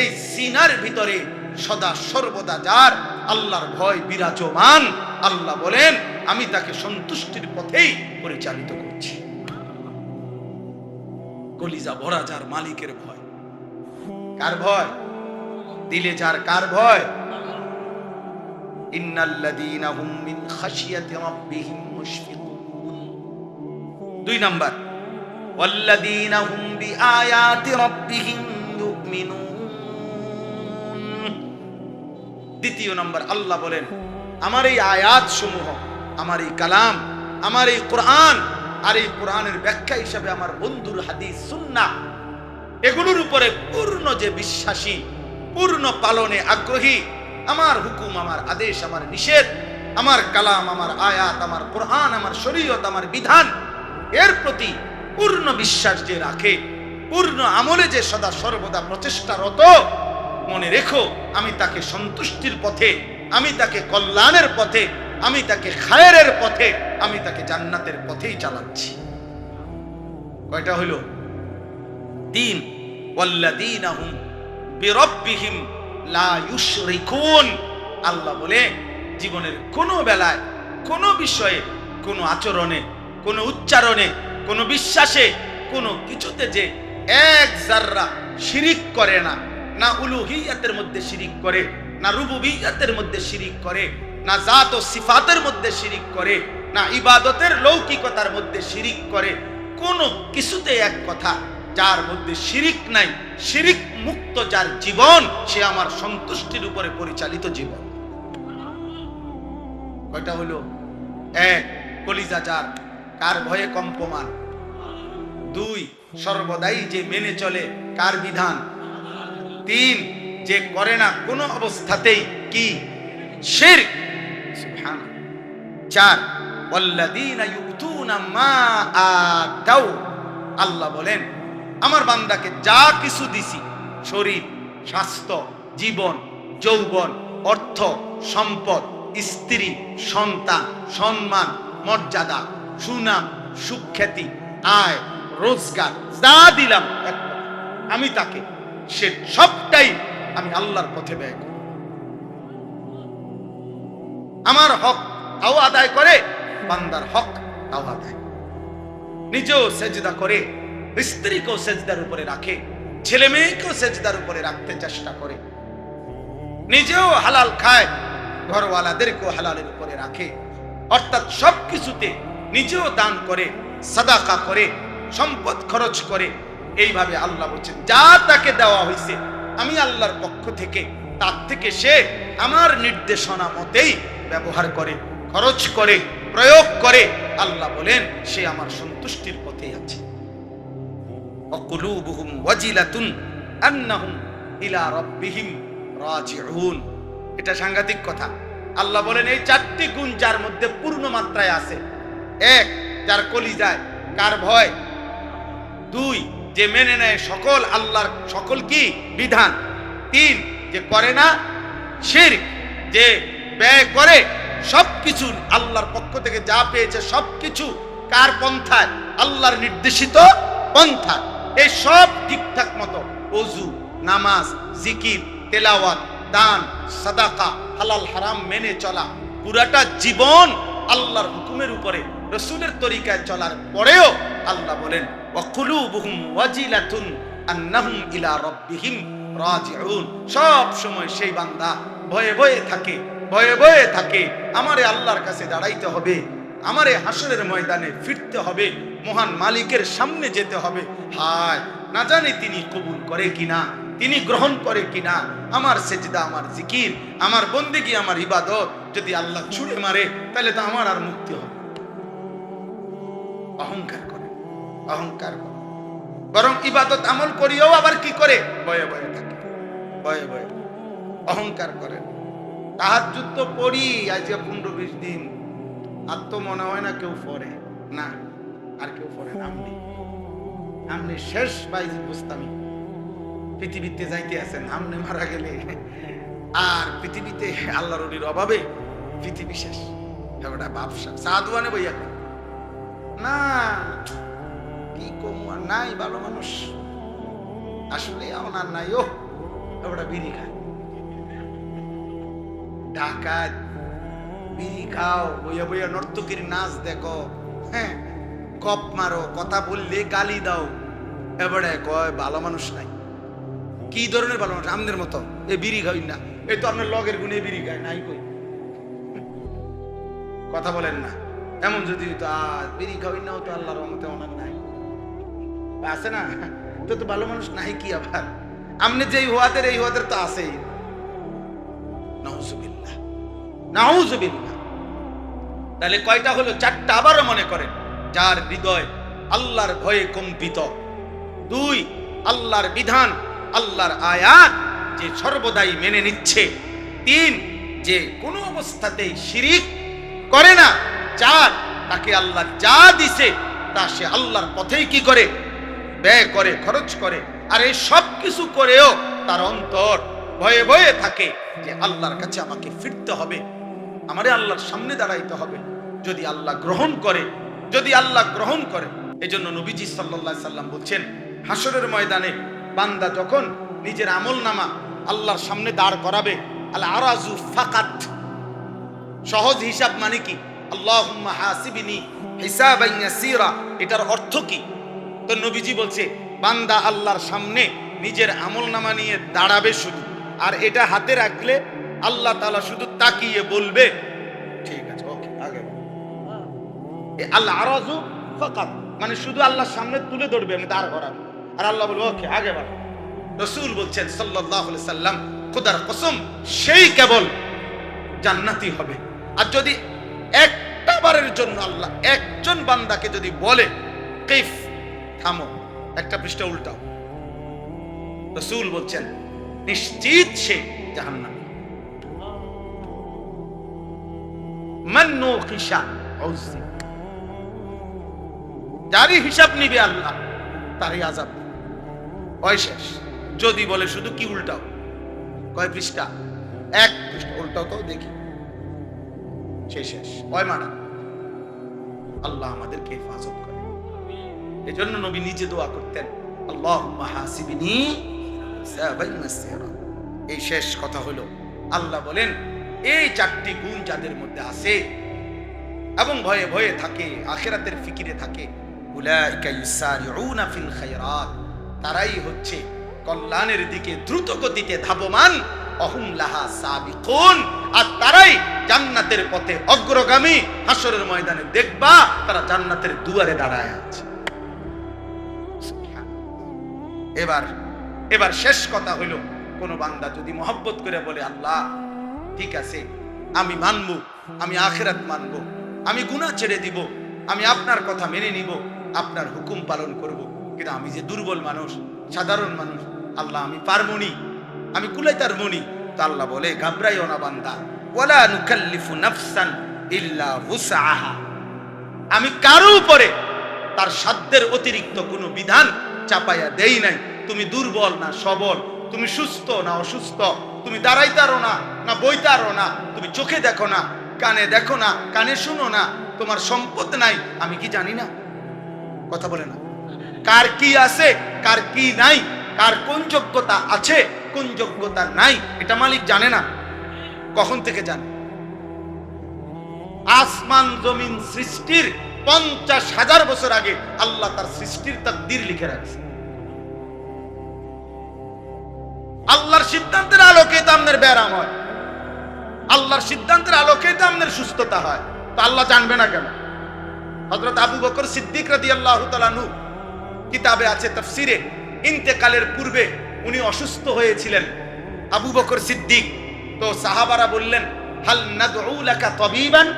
Speaker 1: এই সিনার ভিতরে সদা সর্বদা যার আল্লাহর ভয় বিরাজমান, আল্লাহ বলেন আমি তাকে সন্তুষ্টির পথেই পরিচালিত করছি। কলিজা ভরা যার মালিকের ভয়। কার ভয়? দিলে যার কার ভয়? ইন্নাল্লাযীনা হুম মিন খাশিয়াতি রাব্বিহিম মুশফিকুন। দুই নাম্বার, ওয়াল্লাযীনা হুম বিআয়াতি রাব্বিহিম ইউমিনুন। দ্বিতীয় নাম্বার, আল্লাহ বলেন আমার এই আয়াত সমূহ, আমার এই কালাম, আমার এই কোরআন, আর এই কোরআনের ব্যাখ্যা হিসাবে আমার বন্ধুর হাদিস সুন্নাহ, এগুলোর উপরে পূর্ণ যে বিশ্বাসী, পূর্ণ পালনে আগ্রহী, আমার হুকুম, আমার আদেশ, আমার নিষেধ, আমার কালাম, আমার আয়াত, আমার কোরআন, আমার শরীয়ত, আমার বিধান, এর প্রতি পূর্ণ বিশ্বাস যে রাখে, পূর্ণ আমলে যে সদা সর্বদা প্রচেষ্টারত, মনে রেখো আমি তাকে সন্তুষ্টির পথে, আমি তাকে কল্যাণের পথে, আমি তাকে খায়েরের পথে, আমি তাকে জান্নাতের পথেই চালাচ্ছি। কয়টা হইল? তিন, ওয়াল্লাযীনা হুম বিরাব্বিহিম লা ইউশরিকুন। আল্লাহ বলে জীবনের কোনো বেলায়, কোনো বিষয়ে, কোনো আচরণে, কোনো উচ্চারণে, কোনো বিশ্বাসে, কোনো কিছুতে যে এক যাররা শিরিক করে না, না উলুহিয়াতের মধ্যে শিরিক করে, না রুবুবিয়াতের মধ্যে শিরিক করে, না জাত ও সিফাতের মধ্যে শিরিক করে, না ইবাদতের লৌকিকতার মধ্যে শিরিক করে, কোনো কিছুতে এক কথা, যার মধ্যে শিরিক নাই, শিরিক মুক্ত যার জীবন, সে আমার সন্তুষ্টির উপরে পরিচালিত জীবন। কয়টা হলো? এক, কলিজা যার কার ভয়ে কম্পমান। দুই, সর্বদাই যে মেনে চলে কার বিধান। তিন, যে করে না কোনো অবস্থাতেই কি শিরক। সুবহানাল্লাহ। চার, ওয়াল্লাযীনা ইউতুনা মা আতাউ। আল্লাহ বলেন আমার বান্দাকে যা কিছু দিছি, শরীর, স্বাস্থ্য, জীবন, যৌবন, অর্থ, সম্পদ, স্ত্রী, সন্তান, সম্মান, মর্যাদা, সুনাম, সুখ্যাতি, আয়, রোজগার, যা দিলাম আমি তাকে, সে সবটাই আমি আল্লাহর পথে ব্যয় করি। আমার হক তাও আদায় করে, বান্দার হক তাও আদায়। নিজেও সেজদা করে, স্ত্রীকেও সেজদার উপরে রাখে, ছেলে মেয়েকেও সেজদার উপরে রাখতে চেষ্টা করে, নিজেও হালাল খায়, ঘরওয়ালাদেরকেও হালালের উপরে রাখে, অর্থাৎ সবকিছুতে নিজেও দান করে, সাদাকা করে, সম্পদ খরচ করে। এইভাবে আল্লাহ বলছেন যা তাকে দেওয়া হয়েছে আমি আল্লাহর পক্ষ থেকে, তার থেকে সে আমার নির্দেশনা মতেই ব্যবহার করে, খরচ করে, প্রয়োগ করে। আল্লাহ বলেন সে আমার সন্তুষ্টির পথেই আছে। ওয়াকুলুবুহুম ওয়াজিলাতুন আন্নাহুম ইলা রাব্বিহিম রাজিউন। এটা সাংঘাতিক কথা। আল্লাহ বলেন এই চারটি গুণ যার মধ্যে পূর্ণ মাত্রায় আছে, এক, যার কলিজায় কার ভয়। দুই, যে মেনে নেয় সকল আল্লাহর সকল কি বিধান। তিন, যে করে না শিরক, যে ব্যয় করে সবকিছু আল্লাহর পক্ষ থেকে যা পেয়েছে সবকিছু কার পন্থায়, আল্লাহর নির্দেশিত পন্থা। এই সব ঠিকঠাক মতো ওযু, নামাজ, জিকির, তেলাওয়াত, দান, সাদাকা, হালাল হারাম মেনে চলা, পুরাটা জীবন আল্লাহর হুকুমের উপরে রাসূলের তরিকায় চলার পরেও আল্লাহ বলেন ওয়াকুলুবুহুম ওয়াজিলাতুন আন্নাহুম ইলা রাব্বিহিম রাজিউন। সব সময় সেই বান্দা ভয়ে ভয়ে থাকে, ভয়ে ভয়ে থাকে, আমারে আল্লাহর কাছে দাঁড়াইতে হবে, আমারে হাসরের ময়দানে ফিরতে হবে, মহান মালিকের সামনে যেতে হবে। হায়, না জানি তিনি কবুল করে কিনা, তিনি গ্রহণ করে কিনা আমার সেজদা, আমার জিকির, আমার বন্দেগী, আমার ইবাদত। যদি আল্লাহ ছুড়ে মারে তাহলে তো আমার আর মুক্তি হবে। অহংকার করে, অহংকার করে, বরং ইবাদত আমল করিও আবার কি করে, ভয়ে ভয়ে থাকে, ভয়ে ভয়ে অহংকার করে। তাহাজ্জুদ তো পড়ি আজ 15-20 দিন, আর তো মনে হয় না কেউ পড়ে না, আর কেউ পড়ে না। আমনি শেষ বাইজি বুঝতামি পৃথিবীতে যাইতে আছেন, আমনে মারা গেলে আর পৃথিবীতে আল্লাহর ওলির অভাবে পৃথিবী শেষ। ওটা ব্যবসা সাধুয়ানে বইয়া না, কি কম আর নাই, ভালো মানুষ আসলে আমার নাই। ও ওটা বিড়ি খায়, ডাকাত, বিড়ি খাও, বইয়া বইয়া নর্তকীর নাচ দেখো, হ্যাঁ, গপ মারো, কথা বললে গালি দাও, এবারে কয় ভালো মানুষ নাই। কি ধরনের ভালো মানুষ? আমাদের মতো এ বিড়ি খাই না, এই তো আপনার লগের গুণে বিড়ি খায় নাই, কই কথা বলেন না। এমন যদি তো বিড়ি খাই নাও তো আল্লাহর রহমতে অনেক নাই, আছে না, তো তো ভালো মানুষ নাই কি আবার? আমনে যে হুয়াদের এই হুয়াদের তো আছেই। নাউজুবিল্লাহ, নাউজুবিল্লাহ। তাহলে কয়টা হলো? চারটা। আবারও মনে করেন, যার হৃদয় আল্লাহর ভয়ে কম্পিত। দুই, আল্লাহর বিধান, আল্লাহর আয়াত যে সর্বদাই মেনে নিচ্ছে। তিন, যে কোনো অবস্থাতেই শিরিক করে না। চার, তাকে আল্লাহ যা দিছে তা সে আল্লাহর পথেই কি করে, ব্যয় করে, খরচ করে। আর এই সব কিছু করেও তার অন্তর ভয়ে ভয়ে থাকে যে আল্লাহর কাছে আমাকে ফিরতে হবে, আমারে আল্লাহর সামনে দাঁড়াইতে হবে। যদি আল্লাহ গ্রহণ করে, যদি আল্লাহ গ্রহণ করে। এই জন্য নবীজি সাল্লাল্লাহু আলাইহি সাল্লাম বলছেন, হাসরের ময়দানে বান্দা যখন নিজের আমল নামা আল্লাহর সামনে দাঁড় করাবে, আল আরাজু ফাকাত, সহজ হিসাব মানে কি? আল্লাহুম্মা হাসিবনি হিসাবান ইয়াসীরা, এটার অর্থ কি? তো নবীজি বলছে, বান্দা আল্লাহর সামনে নিজের আমল নামা নিয়ে দাঁড়াবে শুধু, আর এটা হাতে রাখলে আল্লাহ তাআলা শুধু তাকিয়ে বলবে ঠিক আছে, ওকে আগে। আল আরাজু ফাকাত মানে শুধু আল্লাহর সামনে তুলে ধরবে, আমি দাঁড় করাবো, আর আল্লাহ বলবে ওকে আগে বাড়। রাসূল বলছেন সাল্লাল্লাহু আলাইহি সাল্লাম, খোদার কসম, সেই কেবল জান্নাতি হবে। আর যদি একটা বারের জন্য আল্লাহ একজন বান্দাকে যদি বলে কিফ, থামো, একটা পৃষ্ঠা উল্টাও, রাসূল বলছেন নিশ্চিত সে জাহান্নামী। মান নুকিশা উযিব, যারই হিসাব নিবে আল্লাহ তারই আযাব, ওই শেষ। যদি বলে শুধু কি উল্টাও, কয় পৃষ্ঠা? এক পৃষ্ঠা উল্টাও তো দেখি, সেই শেষ, ওই মানা। আল্লাহ আমাদেরকে হেফাজত করে। এজন্য নবী নিজে দোয়া করতেন, আল্লাহুম্মা হাসিবনি হিসাবান ইয়াসীরা। এই শেষ কথা হলো, আল্লাহ বলেন এই চারটি গুণ যাদের মধ্যে আছে এবং ভয়ে ভয়ে থাকে, আখিরাতের ফিকিরে থাকে, উলাইকা ইউসারিউনা ফিল খায়রাত, তারাই হচ্ছে কল্যাণের দিকে দ্রুত গতিতে ধাবমান, অহুম লাহা সাবিকুন, আর তারাই জান্নাতের পথে অগ্রগামী। হাসরের ময়দানে দেখবা তারা জান্নাতের দুয়ারে দাঁড়ায় আছে। এবার শেষ কথা হইল, কোন বান্দা যদি মহব্বত করে বলে আল্লাহ ঠিক আছে, আমি মানব, আমি আখিরাত মানব, আমি গুনাহ ছেড়ে দিব, আমি আপনার কথা মেনে নিব, আপনার হুকুম পালন করব, কিন্তু আমি যে দুর্বল মানুষ, সাধারণ মানুষ, আল্লাহ আমি পারবনি, আমি কুলাইতার মনি। তো আল্লাহ বলে ঘাবড়াইও না বান্দা, ওয়ালা নুকাল্লিফু নাফসান ইল্লা উসআহা, আমি কারো উপরে তার সাধ্যের অতিরিক্ত কোনো বিধান চাপাইয়া দেই নাই। তুমি দুর্বল না সবল, তুমি সুস্থ না অসুস্থ, তুমি দাঁড়াইতারো না না বইতারো না, তুমি চোখে দেখো না, কানে দেখো না, কানে শুনো না, তোমার সম্পদ নাই, আমি কি জানি না? কথা বলে না? কার কি আছে, কার কি নাই, কার কোন যোগ্যতা আছে, কোন যোগ্যতা নাই, এটা মালিক জানে না? কখন থেকে জানে? আসমান জমিন সৃষ্টির 50,000 বছর আগে আল্লাহ তার সৃষ্টির তাকদীর লিখে রাখছে। আল্লাহর সিদ্ধান্তের আলোকে তো আপনার ব্যারাম হয়, আল্লাহর সিদ্ধান্তের আলোকে তো আপনার সুস্থতা হয়, তো আল্লাহ জানবে না কেন? হযরত আবু বকর সিদ্দিক রাদিয়াল্লাহু তাআলা আনহু কিতাবে আছে তাফসিরে, ইন্তেকালের পূর্বে উনি অসুস্থ হয়েছিলেন আবু বকর সিদ্দিক। তো সাহাবারা বললেন, হাল নাদউ লাকা তাবিবান,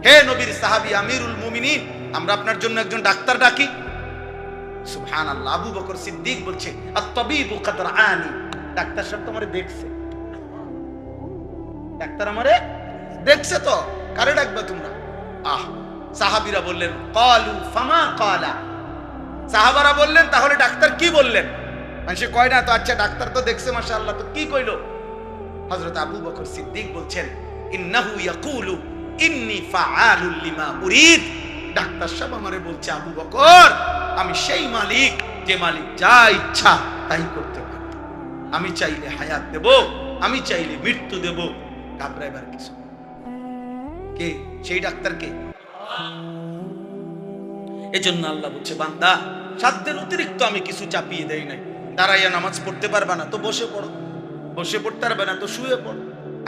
Speaker 1: হে নবীর সাহাবী আমিরুল মুমিনিন, আমরা আপনার জন্য একজন ডাক্তার ডাকি। সুবহানাল্লাহ, আবু বকর সিদ্দিক বলছে, আত-তাবিবু কাদ রাআনি, ডাক্তার সাহেব তোমারে দেখছে, ডাক্তার আমারে দেখছে, তো কারে ডাকবে তোমরা? সাহাবীরা বললেন, ক্বালু ফামা ক্বালা, সাহাবারা বললেন তাহলে ডাক্তার কি বললেন? মানুষে কয় না তো, আচ্ছা ডাক্তার তো দেখছে মাশাআল্লাহ, তো কি কইলো? হযরত আবু বকর সিদ্দিক বলছেন, ইন্নাহু ইয়াকুলু ইন্নী ফাআলুল লিমা উরিদ, ডাক্তার সাহেব আমারে বলছে আবু বকর, আমি সেই মালিক যে মালিক যা ইচ্ছা তাই করতে পারে, আমি চাইলে হায়াত দেব, আমি চাইলে মৃত্যু দেব, ঘাবড়াইবার কিছু। কে সেই ডাক্তার? কে? এজন্য আল্লাহ বলছে, বান্দা সাধ্যের অতিরিক্ত আমি কিছু চাপিয়ে দেই নাই। দাঁড়াইয়া নামাজ পড়তে পারবা না তো বসে পড়ো, বসে পড়তে পারবে না তো শুয়ে পড়ো।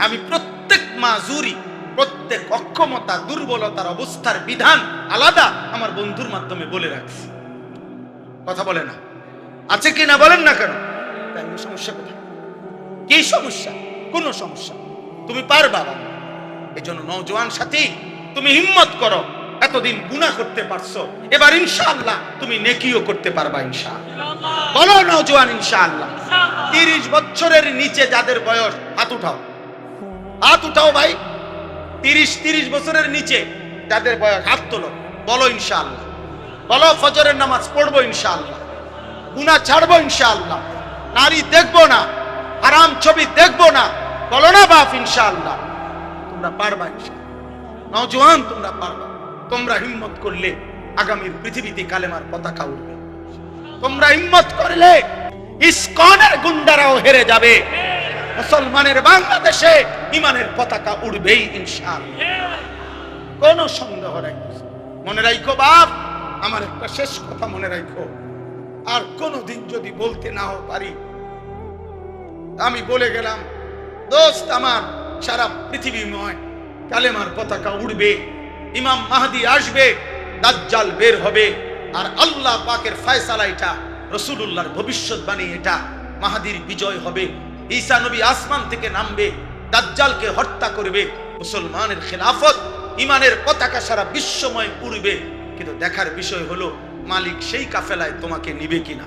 Speaker 1: আমি প্রত্যেক মাজুরি, প্রত্যেক অক্ষমতা, দুর্বলতার অবস্থার বিধান আলাদা আমার বন্ধুর মাধ্যমে বলে রাখছি। কথা বলে না? আছে কি না বলেন না কেন? তাই সমস্যা কোথায়? কি সমস্যা? কোনো সমস্যা, তুমি পারবা বাবা। এজন্য নওজোয়ান সাথী, তুমি হিম্মত করো, এতদিন গুনাহ করতে পারছো, এবার ইনশাআল্লাহ তুমি নেকিও করতে পারবা ইনশাআল্লাহ। বলো নওজোয়ান ইনশাআল্লাহ। 30 বছরের নিচে যাদের বয়স, হাত উঠাও, হাত উঠাও ভাই। 30 বছরের নিচে যাদের বয়স, হাত তোলো, বলো ইনশাআল্লাহ। বলো ফজরের নামাজ পড়বো ইনশাআল্লাহ, গুনাহ ছাড়বো ইনশাআল্লাহ, নারী দেখবো না, হারাম ছবি দেখবো না, বলো না বাপ ইনশাআল্লাহ। তোমরা পারবা ইনশাআল্লাহ, নওজোয়ান তোমরা পারবা। তোমরা হিম্মত করলে আগামীর পৃথিবীতে কালেমার পতাকা উঠবে। তোমরা হিম্মত করলে ইসকনের গুন্ডারাও হেরে যাবে, মুসলমানের বাংলাদেশে ইমানের পতাকা উড়বেই ইনশাআল্লাহ, কোন সন্দেহ নাই। মনে রাখো বাপ, আমার একটা শেষ কথা মনে রাখো, আর কোনদিন যদি বলতে নাও পারি, আমি বলে গেলাম দোস্ত আমার, সারা পৃথিবীময় কালেমার পতাকা উড়বে, ইমাম মাহদি আসবে, দাজ্জাল বের হবে, আর আল্লাহ পাকের ফয়সালা এটা, রাসূলুল্লাহর ভবিষ্যৎবাণী এটা, মাহদির বিজয় হবে, ঈসা নবী আসমান থেকে নামবে, দাজ্জালকে হত্যা করবে, মুসলমানের খেলাফত, ইমানের পতাকা সারা বিশ্বময় উড়বে। কিন্তু দেখার বিষয় হলো মালিক সেই কাফেলায় তোমাকে নিবে কিনা।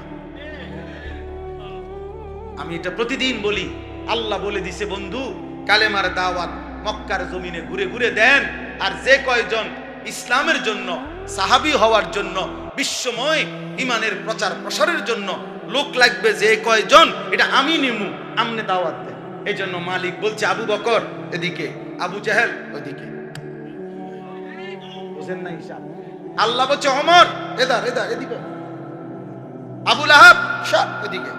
Speaker 1: আমি এটা প্রতিদিন বলি, আল্লাহ বলে দিছে বন্ধু, কালেমার দাওয়াত মক্কার জমিনে ঘুরে ঘুরে দেন, আর যে কয়জন ইসলামের জন্য, সাহাবী হওয়ার জন্য, বিশ্বময় ইমানের প্রচার প্রসারের জন্য লোক লাগবে, যে কয়জন, এটা আমি নিমু, আমনে দাওয়াত দেন। এই জন্য মালিক বলছে আবু বকর এদিকে, আবু জাহেল ওদিকে, বুঝেন না হিসাব? আল্লাহ বলছে ওমর এদার এদার এদিকে, আবু লাহাব সব এদিকে।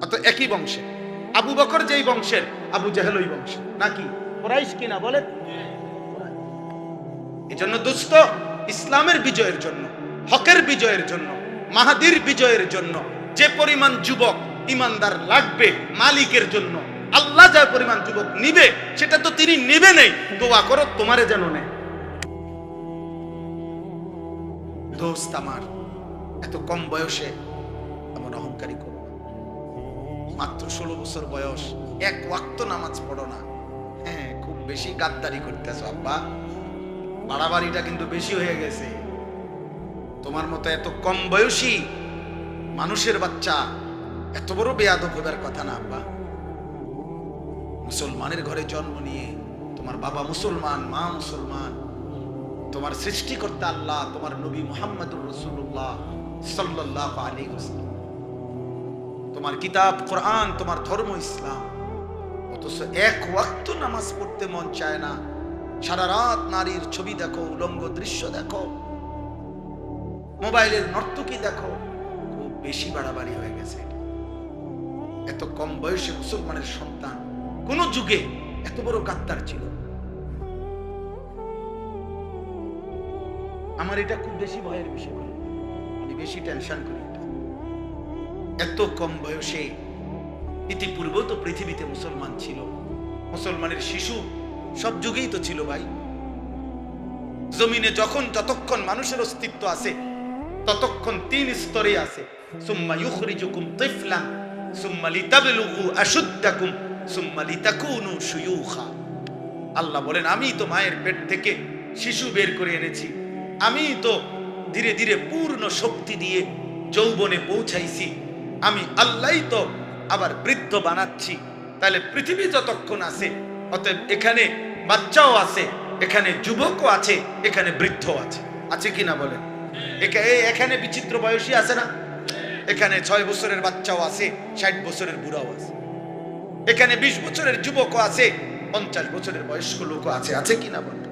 Speaker 1: অত একই বংশে, আবু বকর যেই বংশের, আবু জাহেল ওই বংশে, নাকি কুরাইশ কিনা বলেন? এজন্য দোস্ত, ইসলামের বিজয়ের জন্য, হকের বিজয়ের জন্য, মাহাদির বিজয়ের জন্য যে পরিমাণ যুবক ইমানদার লাগবে মালিকের জন্য, আল্লাহ যে পরিমাণ যুবক নিবে সেটা তো তিনি নিবে নেই। দোয়া করো তোমারে যেন নেয়। দোস্ত আমার, এত কম বয়সে এমন অহংকারী করো না। মাত্র 16 বছর বয়স, এক ওয়াক্ত নামাজ পড়ো না। হ্যাঁ, খুব বেশি গাদ্দারি করতেছো আব্বা, বাড়াবাড়িটা কিন্তু বেশি হয়ে গেছে। তোমার মতো এত কম বয়সী মানুষের বাচ্চা এত বড় বেয়াদব হবার কথা না আব্বা। মুসলমানের ঘরে জন্ম নিয়ে, তোমার বাবা মুসলমান, মা মুসলমান, তোমার সৃষ্টিকর্তা আল্লাহ, তোমার নবী মুহাম্মদুর রাসূলুল্লাহ সাল্লাল্লাহু আলাইহি ওয়াসাল্লাম, তোমার কিতাব কোরআন, তোমার ধর্ম ইসলাম। অথচ এক ওয়াক্ত নামাজ পড়তে মন চায় না, সারা রাত নারীর ছবি দেখো, উলঙ্গ দৃশ্য দেখো, মোবাইলের নর্তকী দেখো। খুব বেশি বাড়াবাড়ি হয়ে গেছে। এত কম বয়সে মুসলমানের সন্তান কোন যুগে এত বড় গাদ্দার ছিল? আমার এটা খুব বেশি ভয়ের বিষয়, আমি বেশি টেনশন করি এটা। এত কম বয়সে, ইতিপূর্বে তো পৃথিবীতে মুসলমান ছিল, মুসলমানের শিশু সব যুগেই তো ছিল ভাই। জমিনে যতক্ষণ মানুষের অস্তিত্ব আছে ততক্ষণ 3 স্তরে আছে। সুম্মা ইউখরিজুকুম তিফলান সুম্মা লিতাবলুগু আশুদ্দাকুম সুম্মা লিতাকুনু শুয়ুখা। আল্লাহ বলেন, আমি তো মায়ের পেট থেকে শিশু বের করে এনেছি, আমি তো ধীরে ধীরে পূর্ণ শক্তি দিয়ে যৌবনে পৌঁছাইছি, আমি আল্লাহই তো আবার বৃদ্ধ বানাচ্ছি। তাহলে পৃথিবী যতক্ষণ আছে, অতএব এখানে বাচ্চাও আছে, এখানে যুবকও আছে, এখানে বৃদ্ধ আছে। আছে কিনা বলেন? এখানে বিচিত্র বয়সী আছে না? এখানে 6 বছরের বাচ্চাও আছে, 60 বছরের বুড়াও আছে, এখানে 20 বছরের যুবকও আছে, 50 বছরের বয়স্ক লোকও আছে। আছে কিনা বলেন?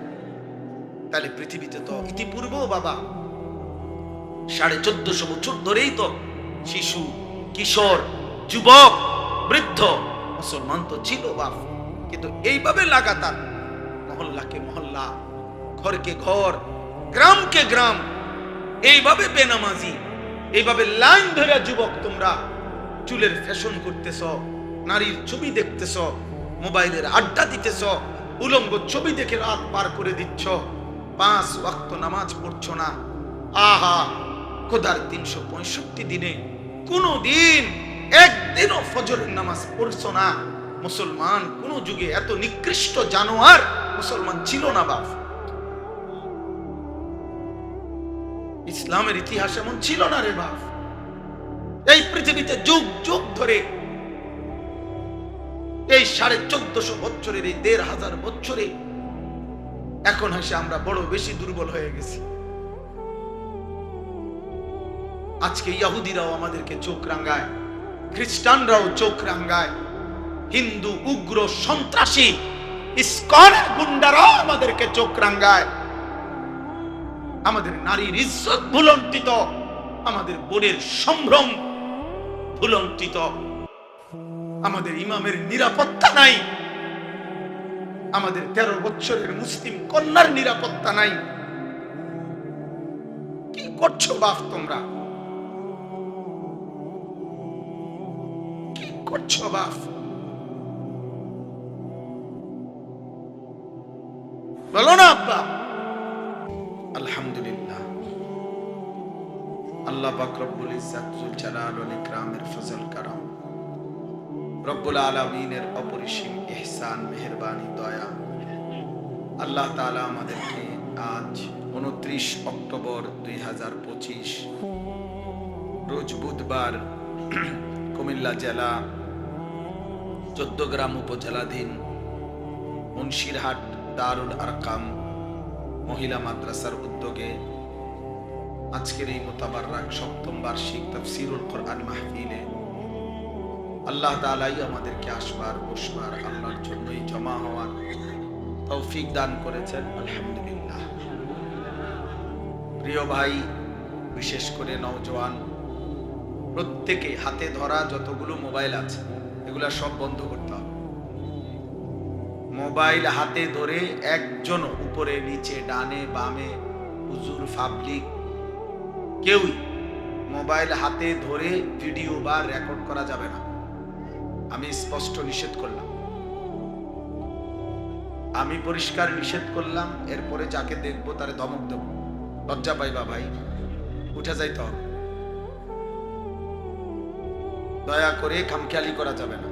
Speaker 1: তাহলে পৃথিবীতে তো ইতিপূর্বেও বাবা 1450 বছর ধরেই তো শিশু, কিশোর, যুবক, বৃদ্ধ মুসলমান তো ছিল বাপ। কিন্তু এইভাবে লাগাতার মহল্লাকে মহল্লা, ঘরকে ঘর, গ্রামকে গ্রাম, এইভাবে বেনামাজি, এইভাবে লাইন ধরে যুবক তোমরা চুলের ফ্যাশন করতেছ, নারীর ছবি দেখতেছ, মোবাইলের আড্ডা দিতেছ, উলঙ্গ ছবি দেখে রাত পার করে দিচ্ছ, 5 ওয়াক্ত নামাজ পড়ছো না। আহা, খোদার 365 দিনে কোনো দিন একদিনও ফজরের নামাজ পড়ছো না। মুসলমান কোন যুগে এত নিকৃষ্ট জানোয়ার মুসলমান ছিল না বাপ। ইসলামের ইতিহাস এমন ছিল না রে বাপ। এই পৃথিবীতে যুগ যুগ ধরে, এই 1450 বছরের, এই 1500 বছরে এখন হয়েছে আমরা বড় বেশি দুর্বল হয়ে গেছি। আজকে ইহুদিরাও আমাদেরকে চোখ রাঙায়, খ্রিস্টানরাও চোখ রাঙায়, হিন্দু উগ্র সন্ত্রাসী ইসকনের গুন্ডারাও আমাদেরকে চোখ রাঙায়। আমাদের নারীর ইজ্জত ভুলন্টিত, আমাদের বোনের সম্ভ্রম ভুলন্টিত, আমাদের ইমামের নিরাপত্তা নাই, আমাদের 13 বছরের মুসলিম কন্যার নিরাপত্তা নাই। কি করছো বাপ তোমরা? কি করছো বাপ? বলো না আব্বা। আলহামদুলিল্লাহ, আল্লাহ পাক রব্বুল ইজ্জত যুল জালাল ওয়াল ইকরামের ফজল করম, রব্বুল আলামিনের অপরিসীম ইহসান, মেহেরবানি, দয়া। আল্লাহ তাআলা আমাদেরকে আজ 29 অক্টোবর 2025 রোজ বুধবার কুমিল্লা জেলা 14 গ্রাম উপজেলাধীন মুন্সিরহাট দারুল আরকাম মহিলা মাদ্রাসার উদ্যোগে আজকের এই মুতাবাররাক 7ম বার্ষিক তাফসীরুল কোরআন মাহফিলে আল্লাহ তাআলাই আমাদেরকে আসবার, বসবার, আল্লাহর জন্যই জমা হওয়ার তৌফিক দান করেছেন। আলহামদুলিল্লাহ। প্রিয় ভাই, বিশেষ করে নওজোয়ান, প্রত্যেকে হাতে ধরা যতগুলো মোবাইল আছে এগুলা সব বন্ধ করতে হবে। মোবাইল হাতে ধরে একজন উপরে নিচে ডানে বামে হুজুর পাবলিক কেউই মোবাইল হাতে ধরে ভিডিও বা রেকর্ড করা যাবে না। আমি স্পষ্ট নিষেধ করলাম, আমি পরিষ্কার নিষেধ করলাম। এরপরে যাকে দেখবো তারে ধমক দেব। লজ্জা পাইবা ভাই, উঠে যাইতে হবে। দয়া করে খামখেয়ালি করা যাবে না।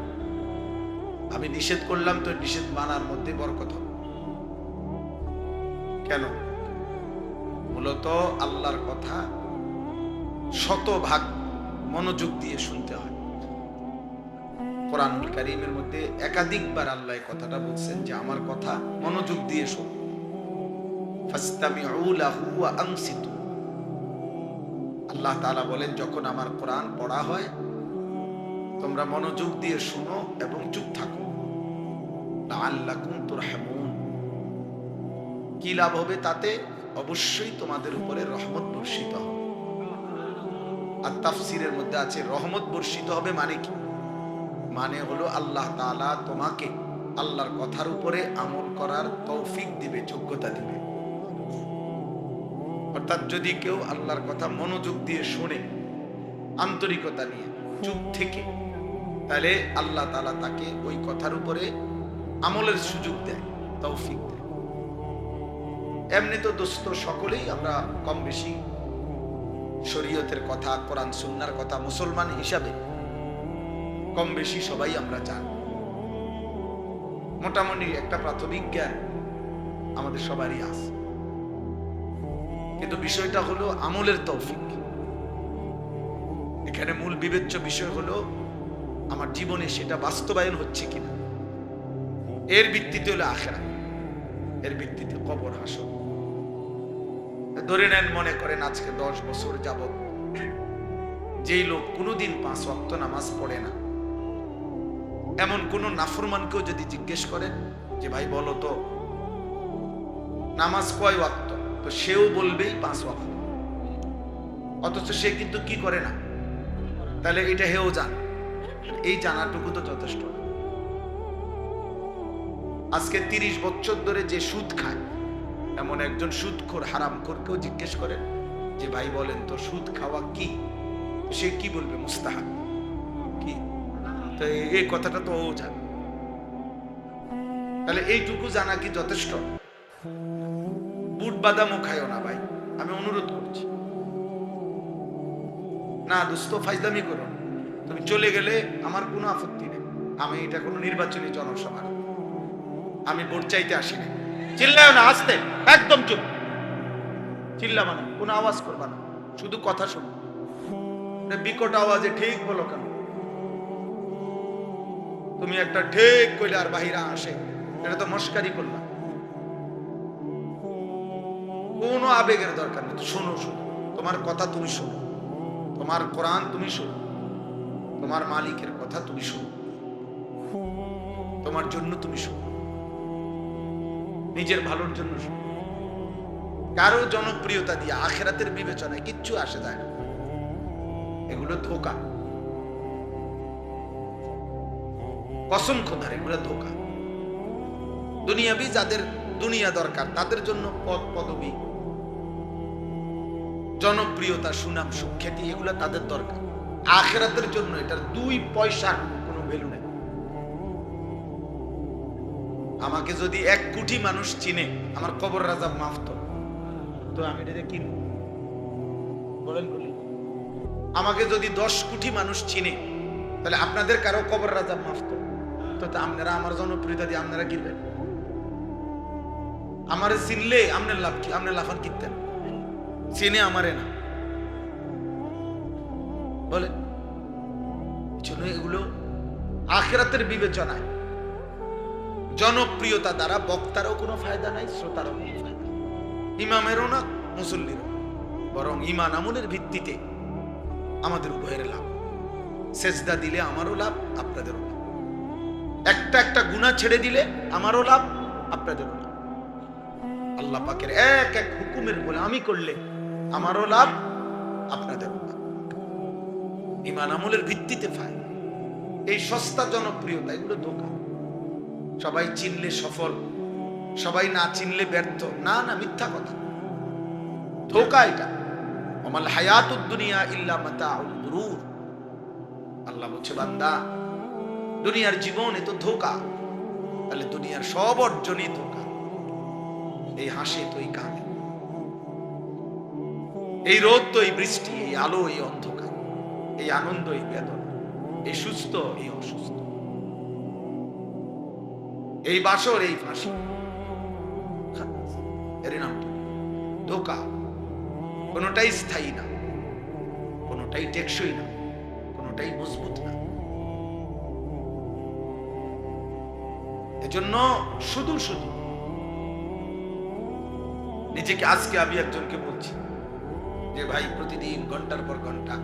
Speaker 1: আমি নিষেধ করলাম তো নিষেধ মানার মধ্যে বরকত হবে। কেন? মূলত আল্লাহর কথা শতভাগ মনোযোগ দিয়ে শুনতে হয়। কোরআনুল কারীমের মধ্যে একাধিকবার আল্লাহ কথাটা বলছেন যে আমার কথা মনোযোগ দিয়ে শোনো। ফাসতামিউ লাহু ওয়া আনসিতু। আল্লাহ তাআলা বলেন, যখন আমার কোরআন পড়া হয় তোমরা মনোযোগ দিয়ে শুনো এবং চুপ থাকো। লাআল্লাকুম তুরহামুন। কি লাভ হবে তাতে? অবশ্যই তোমাদের উপরে রহমত বর্ষিত হবে। আর তাফসীরের মধ্যে আছে রহমত বর্ষিত হবে মানে কি? মানে হলো আল্লাহ তাআলা তোমাকে আল্লাহর কথার উপরে আমল করার তৌফিক দিবে, যোগ্যতা দিবে। অর্থাৎ যদি কেউ আল্লাহর কথা মনোযোগ দিয়ে শুনে, আন্তরিকতা নিয়ে, চুপ থেকে, তাহলে আল্লাহ তাআলা তাকে ওই কথার উপরে আমলের সুযোগ দেয়, তৌফিক দেয়। এমনি তো দোস্ত সকলেই আমরা কম বেশি শরীয়তের কথা, কোরআন সুন্নাহর কথা মুসলমান হিসাবে কম বেশি সবাই আমরা জানি। মোটামুটি একটা প্রাথমিক জ্ঞান আমাদের সবারই আছে, কিন্তু বিষয়টা হলো আমলের তৌফিক। এখানে মূল বিবেচ্য বিষয় হলো আমার জীবনে সেটা বাস্তবায়ন হচ্ছে কিনা। এর ভিত্তিতে হলো আখিরাত, এর ভিত্তিতে কবর হাসর। ধরে নেন, মনে করেন আজকে 10 বছর যাবত যেই লোক কোনোদিন 5 ওয়াক্ত নামাজ পড়ে না, এমন কোন নাফরমানকেও যদি জিজ্ঞেস করেন যে ভাই বলো তো নামাজ কয় ওয়াক্ত, তো সেও বলবেই 5 ওয়াক্ত, অথচ সে কিন্তু কি করে না। তাহলে এটা হেও জান, এই জানাটুকু তো যথেষ্ট। আজকে 30 বছর ধরে যে সুদ খায় এমন একজন সুদখোর, হারামখোরকেও জিজ্ঞেস করেন যে ভাই বলেন তো সুদ খাওয়া কি, সে কি বলবে? মুস্তাহাব। কি? তো এই কথাটা তো ও জানে। তাহলে এইটুকু জানা কি যথেষ্ট? বুট বাদামও খাইও না ভাই, আমি অনুরোধ করছি। না দোস্ত, ফাইজলামি করো না। তুমি চলে গেলে আমার কোনো আপত্তি নেই। আমি এটা কোনো নির্বাচনী জনসভা, আমি ভোট চাইতে আসি না। চিল্লাও না, আস্তে, একদম চুপ। চিল্লাবা না, কোনো আওয়াজ করবা না, শুধু কথা শোনো। বিকট আওয়াজে ঠিক বলো কেন? তুমি একটা ঠিক কইলে আর বাহিরা আসে, এটা তো মস্কারি করলাম। কোনো আবেগের দরকার নেই, শোনো শুধু। তোমার কথা তুমি শোনো, তোমার কোরআন তুমি শোনো, তোমার মালিকের কথা তুমি শোনো, তোমার জন্য তুমি শোনো, নিজের ভালোর জন্য শোনো। কারো জনপ্রিয়তা দিয়ে আখিরাতের বিবেচনায় কিচ্ছু আসে যায় না। এগুলো ধোঁকা, কসম খোদার, এগুলো ধোঁকা। দুনিয়াবি যাদের দুনিয়া দরকার তাদের জন্য পদ পদবী, জনপ্রিয়তা, সুনাম, সুখ্যাতি, এগুলো তাদের দরকার। আখিরাতের জন্য এটার 2 পয়সার কোনো ভ্যালু নেই। আমাকে যদি 1 কোটি মানুষ চিনে, আমার কবর রাজা মাফ তো আমি এটা কিনব? বলেন বলি। আমাকে যদি 10 কোটি মানুষ চিনে, তাহলে আপনাদের কারো কবর রাজা মাফ তো আপনারা আমার জনপ্রিয়তা দিয়ে আপনারা কিনবেন? আমারে চিনলে আপনার লাভ কি? আপনার লাফান কিনতেন, চিনে আমারে না। বলেন, এগুলো আখিরাতের বিবেচনায় জনপ্রিয়তা দ্বারা বক্তারও কোনো ফায়দা নাই, শ্রোতারও কোনো ফায়দা, ইমামেরও না, মুসল্লিরও। বরং ঈমান আমলের ভিত্তিতে আমাদের উভয়ের লাভ। সেজদা দিলে আমারও লাভ, আপনাদেরও লাভ। একটা একটা গুনাহ ছেড়ে দিলে আমারও লাভ, আপনাদেরও লাভ। আল্লাহ পাকের এক এক হুকুমের গোলামি করলে আমারও লাভ, আপনাদেরও লাভ। ঈমান আমলের ভিত্তিতে ফায়দা। এই সস্তা জনপ্রিয়তা, এগুলো ধোঁকা। সবাই চিনলে সফল, সবাই না চিনলে ব্যর্থ। না না, মিথ্যা কথা, ধোঁকা এটা। ওমাল হায়াতুদ দুনিয়া ইল্লা মাতাউল গুরুর। আল্লাহ বলছে, বান্দা দুনিয়ার জীবন এ তো ধোঁকা। তাহলে দুনিয়ার সব অর্জনই ধোঁকা। এই হাসি তো এই কাঁদে, এই রোদ তো এই বৃষ্টি, এই আলো এই অন্ধকার, এই আনন্দ এই বেদনা, এই সুস্থ এই অসুস্থ, এই বাসর এই ফাঁসি, এর নাম ধোঁকা। কোনোটাই স্থায়ী না, কোনোটাই টেকসই না, কোনোটাই মজবুত না। এজন্য শুধু শুধু এই যে আজকে আমি একজনকে বলছি যে ভাই প্রতিদিন ঘন্টার পর ঘন্টা,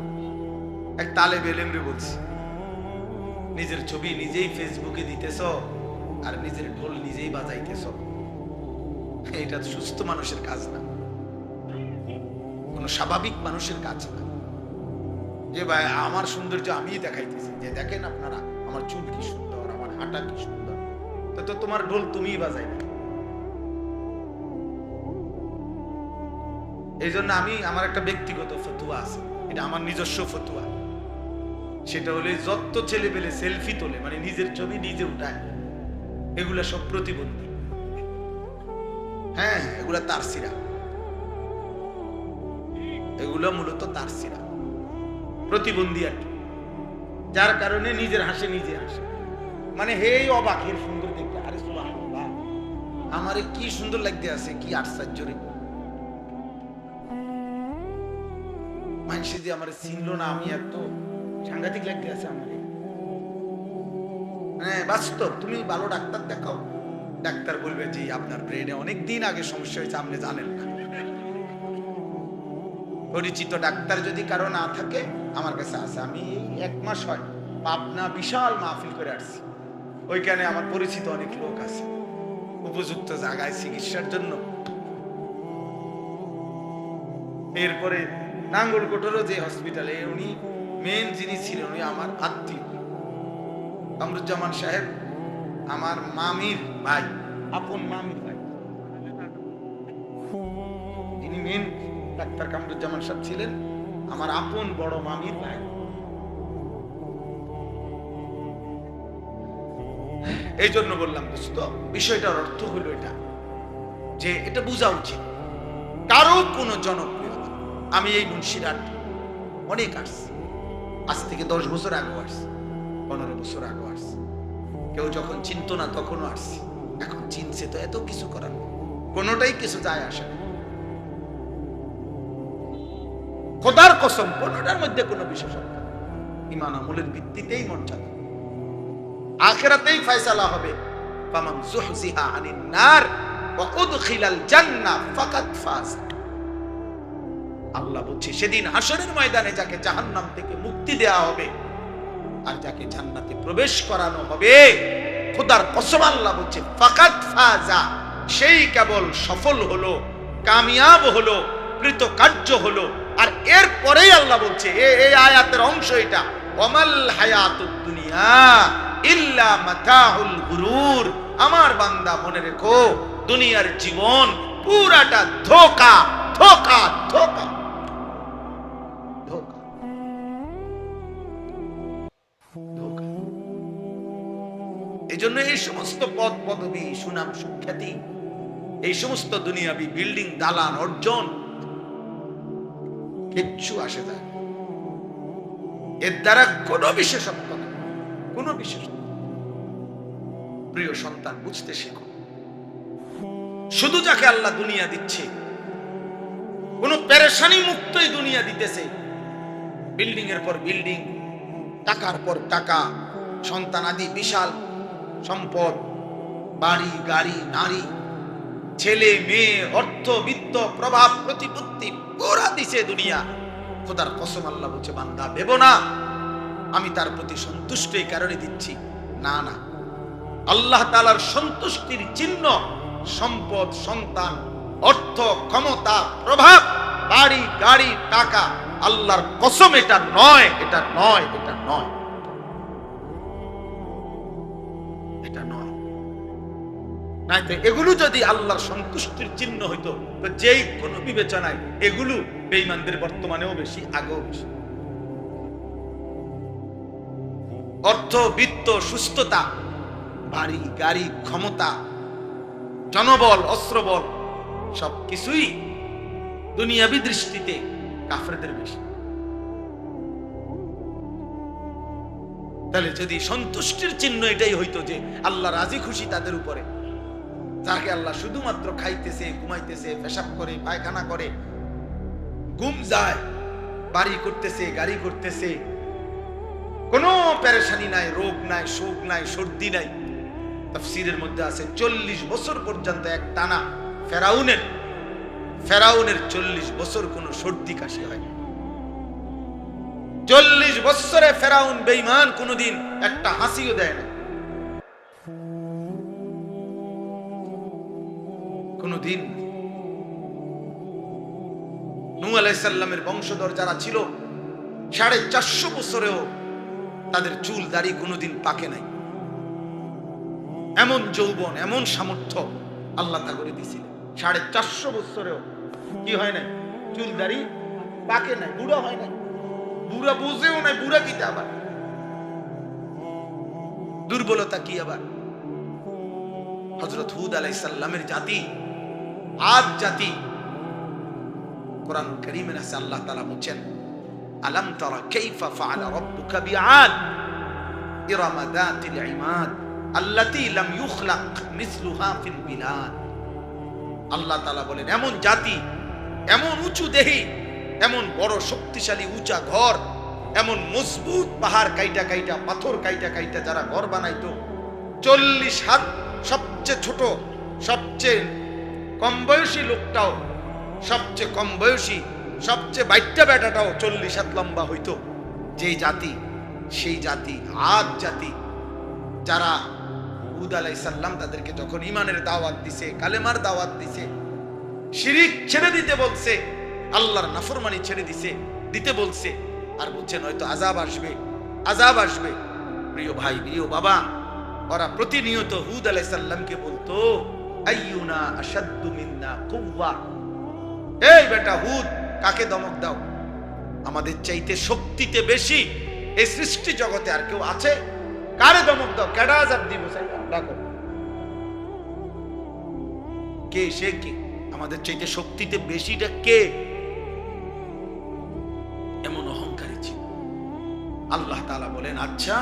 Speaker 1: এক তালেব এলেমরে বলছি, নিজের ছবি নিজেই ফেসবুকে দিতেছ আর নিজের ঢোল নিজেই বাজাইতেছ, এটা সুস্থ মানুষের কাজ না, কোন স্বাভাবিক মানুষের কাজ না। যে ভাই আমার সৌন্দর্য আমিই দেখাইতেছি, যে দেখেন আপনারা আমার চুল কি সুন্দর, আমার হাঁটা কি সুন্দর, তো তোমার ঢোল তুমিই বাজাইবে। এই জন্য আমার একটা ব্যক্তিগত ফতুয়া আছে, এটা আমার নিজস্ব ফতুয়া। সেটা হলে যত ছেলে পেলে সেলফি তোলে, মানে নিজের ছবি নিজে উঠায়, এগুলা সব প্রতিবন্ধী। হ্যাঁ, এগুলা তারসিরা, এগুলো মূলত তারসিরা, প্রতিবন্ধী আর কি, যার কারণে নিজের হাসে নিজে হাসে, মানে হেই অবাক, এর সুন্দর দেখতে, আরে সুবহানাল্লাহ, আমারে কি সুন্দর লাগতে আছে, কি আশ্চর্য রে, মানুষে যে আমার চিনল না, আমি এত সাংঘাতিক লাগতে আছে আমারে। হ্যাঁ বাস্তব, তুমি ভালো ডাক্তার দেখাও, ডাক্তার বলবে যে আপনার ব্রেনে অনেক দিন আগে সমস্যা হয়েছে, আপনি জানেন না। পরিচিত ডাক্তার যদি কারো না থাকে, আমার কাছে আছে, আমি 1 মাস হয় পাবনা বিশাল মাহফিল করে আসছি, ওইখানে আমার পরিচিত অনেক লোক আছে, উপযুক্ত জায়গায় চিকিৎসার জন্য। এরপরে নাঙ্গলকোটেরও যে হসপিটালে উনি মেন যিনি ছিলেন, উনি আমার আত্মীয়, কামরুজ্জামান সাহেব, আমার মামির ভাই, আপন মামির ভাই, তিনি মেন ডাক্তার কামরুজ্জামান সাহেব ছিলেন আমার আপন বড় মামির ভাই। এই জন্য বললাম দোস্ত, বিষয়টার অর্থ হলো এটা, যে এটা বোঝা উচিত, কারো কোনো জনপ্রিয়তা, আমি এই মুন্সিরহাট অনেক আসছি, আজ থেকে 10 বছর আগে আসছি, 15 বছর আগে আসছি, কেউ যখন চিনত না তখনও আসছি, এখন চিনছে তো এত কিছু করার কোনোটাই কিছু যায় আসে না। খোদার কসম, কোনোটার মধ্যে কোনো বিশেষত্ব, ঈমান আমলের ভিত্তিতেই মর্যাদা, আখিরাতেই ফয়সালা হবে। ফামান যুহজিহা আনিন নার ওয়া উদখিলাল জান্নাহ ফাকাদ ফাজ। আল্লাহ বলছে সেদিন হাসরের ময়দানে যাকে জাহান্নাম থেকে মুক্তি দেয়া হবে আর যাকে জান্নাতে প্রবেশ করানো হবে, খোদার কসম আল্লাহ বলছে ফাকাদ ফাজা, সেই কেবল সফল হলো, কামিয়াব হলো, কৃতকার্য হলো। আর এরপরেই আল্লাহ বলছে, এই আয়াতের অংশ এটা, ওয়ামাল হায়াতুদ দুনিয়া ইল্লা মাতাউল গুরুর, আমার বান্দা মনে রেখো, দুনিয়ার জীবন পুরাটা ধোঁকা, ধোঁকা, ধোঁকা, ধোঁকা, ধোঁকা। এই জন্য এই সমস্ত পদ পদবি, সুনাম সুখ্যাতি, এই সমস্ত দুনিয়াবি বিল্ডিং, দালান, অর্জন কিচ্ছু আসে যায়, এর দ্বারা কোনো বিশেষত্ব নেই, কোনো বিশেষত্ব। প্রিয় সন্তান, বুঝতে শেখো, শুধু যাকে আল্লাহ দুনিয়া দিচ্ছে, কোন পেরেশানি মুক্তই দুনিয়া দিতেছে, বিল্ডিং এর পর বিল্ডিং, টাকার পর টাকা, সন্তানাদি, বিশাল সম্পদ, বাড়ি, গাড়ি, নারী, ছেলে, মেয়ে, অর্থ, বিত্ত, প্রভাব, প্রতিপত্তি পুরা দিছে দুনিয়া। খোদার কসম আল্লাহ বলছে, বান্দা ভেবো না আমি তার প্রতি সন্তুষ্ট এই কারণে দিচ্ছি, না না, আল্লাহ তাআলার সন্তুষ্টির চিহ্ন সম্পদ, সন্তান, অর্থ, ক্ষমতা, প্রভাব, বাড়ি, গাড়ি, টাকা, আল্লাহর কসম এটা নয়, এটা নয়, এটা নয়, এটা নয়। না তো এগুলো যদি আল্লাহর সন্তুষ্টির চিহ্ন হইতো, তো যেই কোনো বিবেচনায় এগুলো বেঈমানদের বর্তমানেও বেশি, আগেও বেশি। অর্থ, বিত্ত, সুস্থতা, বাড়ি, গাড়ি, ক্ষমতা, জনবল, অস্ত্রবল, সবকিছুই দুনিয়াবী দৃষ্টিতে কাফেরদের বেশি। তাহলে যদি সন্তুষ্টির চিহ্ন এটাই হইতো যে আল্লাহ রাজি খুশি তাদের উপরে, যাকে আল্লাহ শুধুমাত্র খাইতেছে, ঘুমাইতেছে, পেশাব করে, পায়খানা করে, ঘুম যায়, বাড়ি করতেছে, গাড়ি করতেছে, কোনো পেরেশানি নাই, রোগ নাই, শোক নাই, সর্দি নাই। তাফসীরের মধ্যে আছে 40 বছর পর্যন্ত এক টানা ফেরাউনের ফেরাউনের 40 বছর কোনো সর্দি কাশি হয় না। 40 বছরে ফেরাউন বেঈমান কোনোদিন একটা হাসিও দেয় না, কোনোদিন। নূহ আলাইহিস সালামের বংশধর যারা ছিল 450 বছরেও তাদের চুল দাড়ি কোনোদিন পাকে নাই। এমন যৌবন, এমন সামর্থ্য আল্লাহ তা করে দিয়েছিলেন। 450 বছরেও কি হয় নাই? চুল দাড়ি পাকে নাই, বুড়া হয় নাই। বুড়া বুঝেও নাই, বুড়া কিতে আবার দুর্বলতা কি আবার? হযরত হুদ আলাইহিস সালামের জাতি, আদ জাতি, কোরআন কারীমের আছে আল্লাহ তাআলা বলেন, আলাম তারা কাইফা ফাআলা রাব্বুকা বিআদ ইরাম যাতিল ইমাদ আল্লাতী লাম ইউখলাক মিসলুহা ফিল বিলাদ। আল্লাহ তাআলা বলেন, এমন জাতি, এমন উঁচু দেহি, এমন বড় শক্তিশালী উঁচা ঘর, এমন মজবুত পাহাড় কাইটা কাইটা, পাথর কাইটা কাইটা যারা ঘর বানাইতো, 40 হাত, সবচেয়ে ছোট, সবচেয়ে কম বয়সী লোকটাও, সবচেয়ে কম বয়সী, সবচেয়ে বাইট্টা বেটাটাও 40 হাত লম্বা হইতো। যেই জাতি, সেই জাতি আদ জাতি, যারা হুদ আলাইহিস সালাম তাদেরকে যখন ঈমানের দাওয়াত দিছে, কালেমার দাওয়াত দিছে, শিরিক ছেড়ে দিতে বলছে, আল্লাহর নাফরমানি ছেড়ে দিতে বলছে, আর বলছেন হয়তো আযাব আসবে, আযাব আসবে। প্রিয় ভাই, প্রিয় বাবা, ওরা প্রতিনিয়ত হুদ আলাইহিস সালামকে বলতো, আইয়ুনা আশাদ্দু মিন্না কুওয়া, এই বেটা হুদ, কাকে দমক দাও? আমাদের চাইতে শক্তিতে বেশি এই সৃষ্টি জগতে আর কেউ আছে? কারে দমক দাও? কেডা আযাব দিব? ডাকো, কে? সে কে? আমাদের চাইতে শক্তিতে বেশিটা কে? এমন অহংকারী ছিল। আল্লাহ তাআলা বলেন, আচ্ছা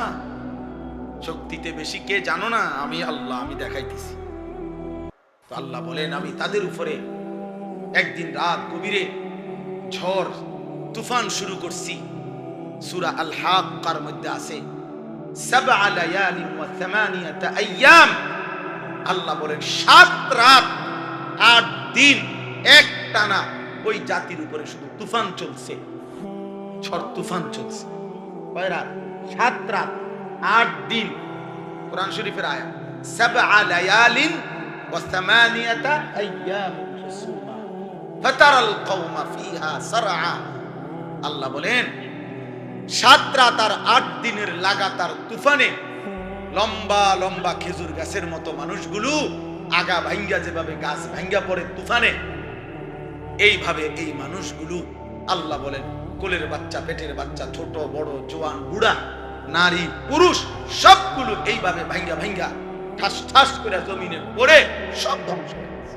Speaker 1: শক্তিতে বেশি কে জানো না? আমি আল্লাহ, আমি দেখাইতেছি। তো আল্লাহ বলেন, আমি তাদের উপরে একদিন রাত গভীরে ঝড় তুফান শুরু করছি। সূরা আল হাক্কার মধ্যে আছে, সাবআ লায়ালিন ওয়া সামানিয়াতা আইয়াম। আল্লাহ বলেন 7 রাত 8 দিন একটানা ওই জাতির উপরে শুধু তুফান চলছে, ঝড় তুফান চলছে। কয় রাত? 7 রাত 8 দিন। কোরআন শরীফের আয়াত, সাবআ লায়ালিন ওয়া সামানিয়াতা আইয়াম হুসুমা ফাতারাল কওমা ফিহা সারআ। আল্লাহ বলেন 7 রাত আর 8 দিনের লাগাতার তুফানে লম্বা লম্বা খেজুর গাছের মতো মানুষগুলো আগা ভাঙ্গা, যেভাবে গাছ ভাঙ্গা পড়ে তুফানে, এইভাবে এই মানুষগুলো আল্লাহ বলেন কোলের বাচ্চা, পেটের বাচ্চা, ছোট বড়, জোয়ান বুড়া, নারী পুরুষ, সবগুলো এইভাবে ভাঙ্গা ভাঙ্গা ঠাস ঠাস করে জমিনে পড়ে সব ধ্বংস হয়ে গেছে।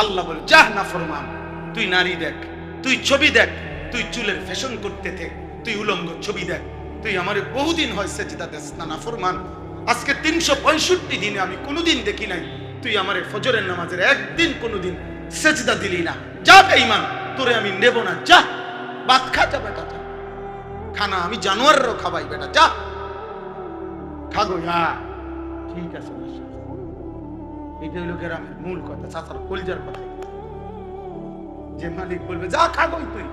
Speaker 1: আল্লাহ বলে, যা নাফরমান, তুই নারী দেখ, তুই ছবি দেখ, তুই চুলের ফ্যাশন করতে থাক, তুই উলঙ্গ ছবি দেখ, তুই আমারে বহুদিন হয় সেজদা দেস না নাফরমান। আজকে 365 দিনে আমি কোনোদিন দেখি নাই তুই আমারে ফজরের নামাজের একদিন কোনোদিন সেজদা দিলি না। যা বেঈমান, তোরে আমি নেব না, যা ভাত খা, যা বেটা, খানা আমি জানোয়ারেরও খাবাই, বেটা যা খাগো। হ্যাঁ ঠিক আছে, এটা হইল গ্রামের মূল কথা, চাচার কলজার কথা। যে মালিক বলবে যা খাগোই, তুই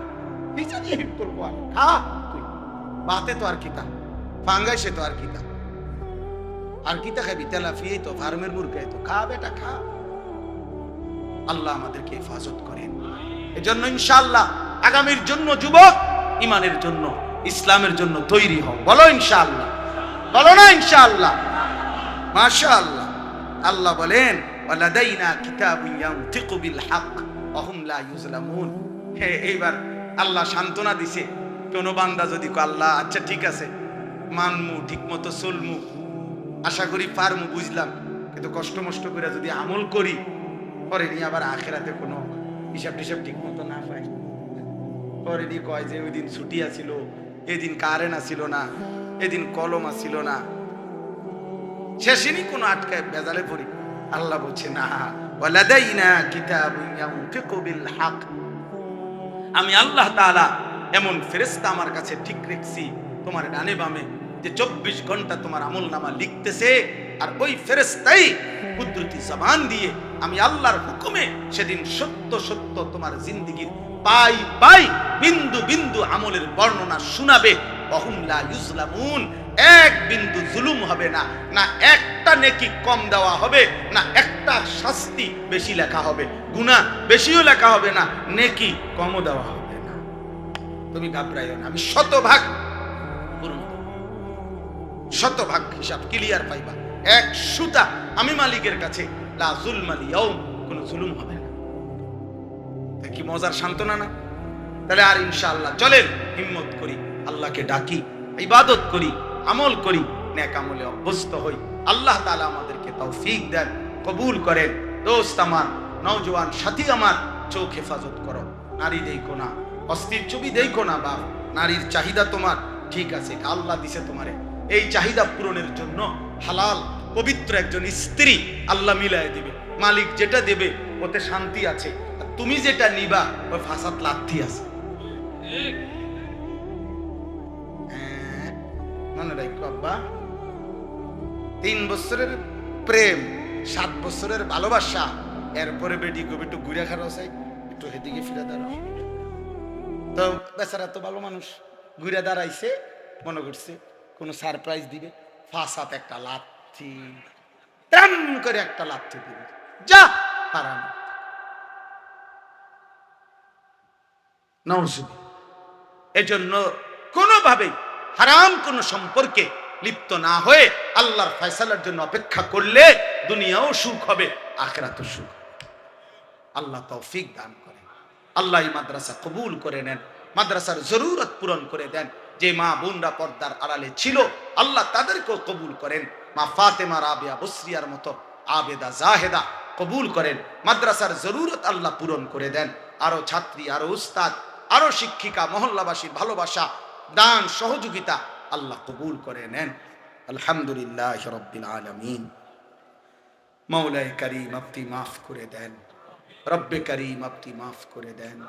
Speaker 1: নিচে দিয়ে হিট করবো, খা তুই, বাতে তো আর কিতা, ফাঙ্গাইসে তো আর কিতা, আর কিতা খাবি? তেলাফিয়ে তো, ফার্মের মুরগাই তো, খা বেটা খা। আল্লাহ আমাদেরকে হেফাজত করেন। এজন্য ইনশাআল্লাহ আগামীর জন্য যুবক ইমানের জন্য, ইসলামের জন্য তৈরি হও। বলো ইনশাআল্লাহ, বলো না ইনশাআল্লাহ? মাশাআল্লাহ। আল্লাহ বলেন, ওয়ালাদাইনা কিতাবুন ইয়ানতিকু বিল হক ওয়া হুম লা ইউজলামুন। এইবার আল্লাহ সান্ত্বনা দিছে, কোন বান্দা যদি কয় আল্লাহ আচ্ছা ঠিক আছে, মানমু, ঠিক মতো চলমু, আশা করি পারমু, বুঝলাম, কিন্তু কষ্ট মষ্ট করে যদি আমল করি, পরে নিয়ে আবার আখিরাতে কোনো হিসাব টিসাব ঠিক মতো না পাই, পরে নিয়ে কয় যে ওই দিন ছুটি আছিল, এদিন কারেন্ট আসিল না, এদিন কলম আসিল না, শেষেরই কোনো আটকায় বেজালে পড়ি। আল্লাহ বলছে না, ওয়ালাদাইনা কিতাবুন ইয়ানতিকু বিল হক, আমি আল্লাহ তাআলা এমন ফেরেশতা আমার কাছে ঠিক রেখেছি তোমার ডানে বামে, যে 24 ঘন্টা তোমার আমলনামা লিখতেছে, আর ওই ফেরেশতাই কুদরতি জবান দিয়ে আমি আল্লাহর হুকুমে সেদিন সত্য সত্য তোমার জিন্দেগীর পাই পাই বিন্দু বিন্দু আমলের বর্ণনা শোনাবে। ওহুম লা ইউজলামুন, এক বিন্দু জুলুম হবে না, না একটা নেকি কম দেওয়া হবে, না একটা শাস্তি বেশি লেখা হবে, গুনাহ বেশিও লেখা হবে না, নেকি কমও দেওয়া হবে না। তুমি ঘাবড়াইও না, আমি শতভাগ পূর্ণ দেব, শতভাগ হিসাব ক্লিয়ার পাইবা। এক সুতা আমি মালিকের কাছে, লা যুলমাল ইয়াউম, কোনো জুলুম হবে না। কি মজার সান্ত্বনা না? তাহলে আর ইনশাআল্লাহ চলেন হিম্মত করি, আল্লাহকে ডাকি, ইবাদত করি, আমল করি, নেক আমলে অভ্যস্ত হই। আল্লাহ তাআলা আমাদেরকে তৌফিক দেন, কবুল করেন। দোস্ত আমার, নওজোয়ান সাথী আমার, চোখ হেফাজত করো, নারী দেখো না, অস্থির ছবি দেখো না। বাপ, নারীর চাহিদা তোমার ঠিক আছে, আল্লাহ দিছে তোমারে, এই চাহিদা পূরণের জন্য হালাল পবিত্র একজন স্ত্রী আল্লাহ মিলায় দিবে। মালিক যেটা দেবে ওতে শান্তি আছে, আর তুমি যেটা নিবা ওই ফাসাদ লাথি আছে। মনে রাখো আব্বা, 3 বছরের প্রেম, 7 বছরের ভালোবাসা, এরপরে বেটি কবি একটু ঘুরে খারাপ চাই, একটু হেদিকে ফিরে দাঁড়াও। তো বেচারা তো ভালো মানুষ, ঘুরে দাঁড়াইছে, মনে করছে কোনো সারপ্রাইজ দিবে, ফাসাদ একটা লাথি, টান করে একটা লাথি দিবে, যা হারাম। নাউজুবিল্লাহ। এজন্য কোনোভাবেই হারাম কোন সম্পর্কে লিপ্ত না হয়ে আল্লাহর ফয়সালার জন্য অপেক্ষা করলে দুনিয়াও সুখ হবে, আখিরাতও সুখ। আল্লাহ তৌফিক দান করেন। আল্লাহ এই মাদ্রাসা কবুল করে নেন, মাদ্রাসার জরুরত পূরণ করে দেন। যে মা বোনরা পর্দার আড়ালে ছিল আল্লাহ তাদেরকেও কবুল করেন। মা ফাতেমা রাবিয়া বসরিয়ার মতো আবেদা জাহেদা কবুল করেন। মাদ্রাসার জরুরত আল্লাহ পূরণ করে দেন। আরো ছাত্রী, আরো উস্তাদ, আরো শিক্ষিকা, মহল্লাবাসীর ভালোবাসা, দান, সহযোগিতা আল্লাহ কবুল করে নেন। আলহামদুলিল্লাহ রাব্বিল আলামিন। মওলায়ে কারীম আপনি মাফ করে দেন, রব্বে কারীম আপনি মাফ করে দেন।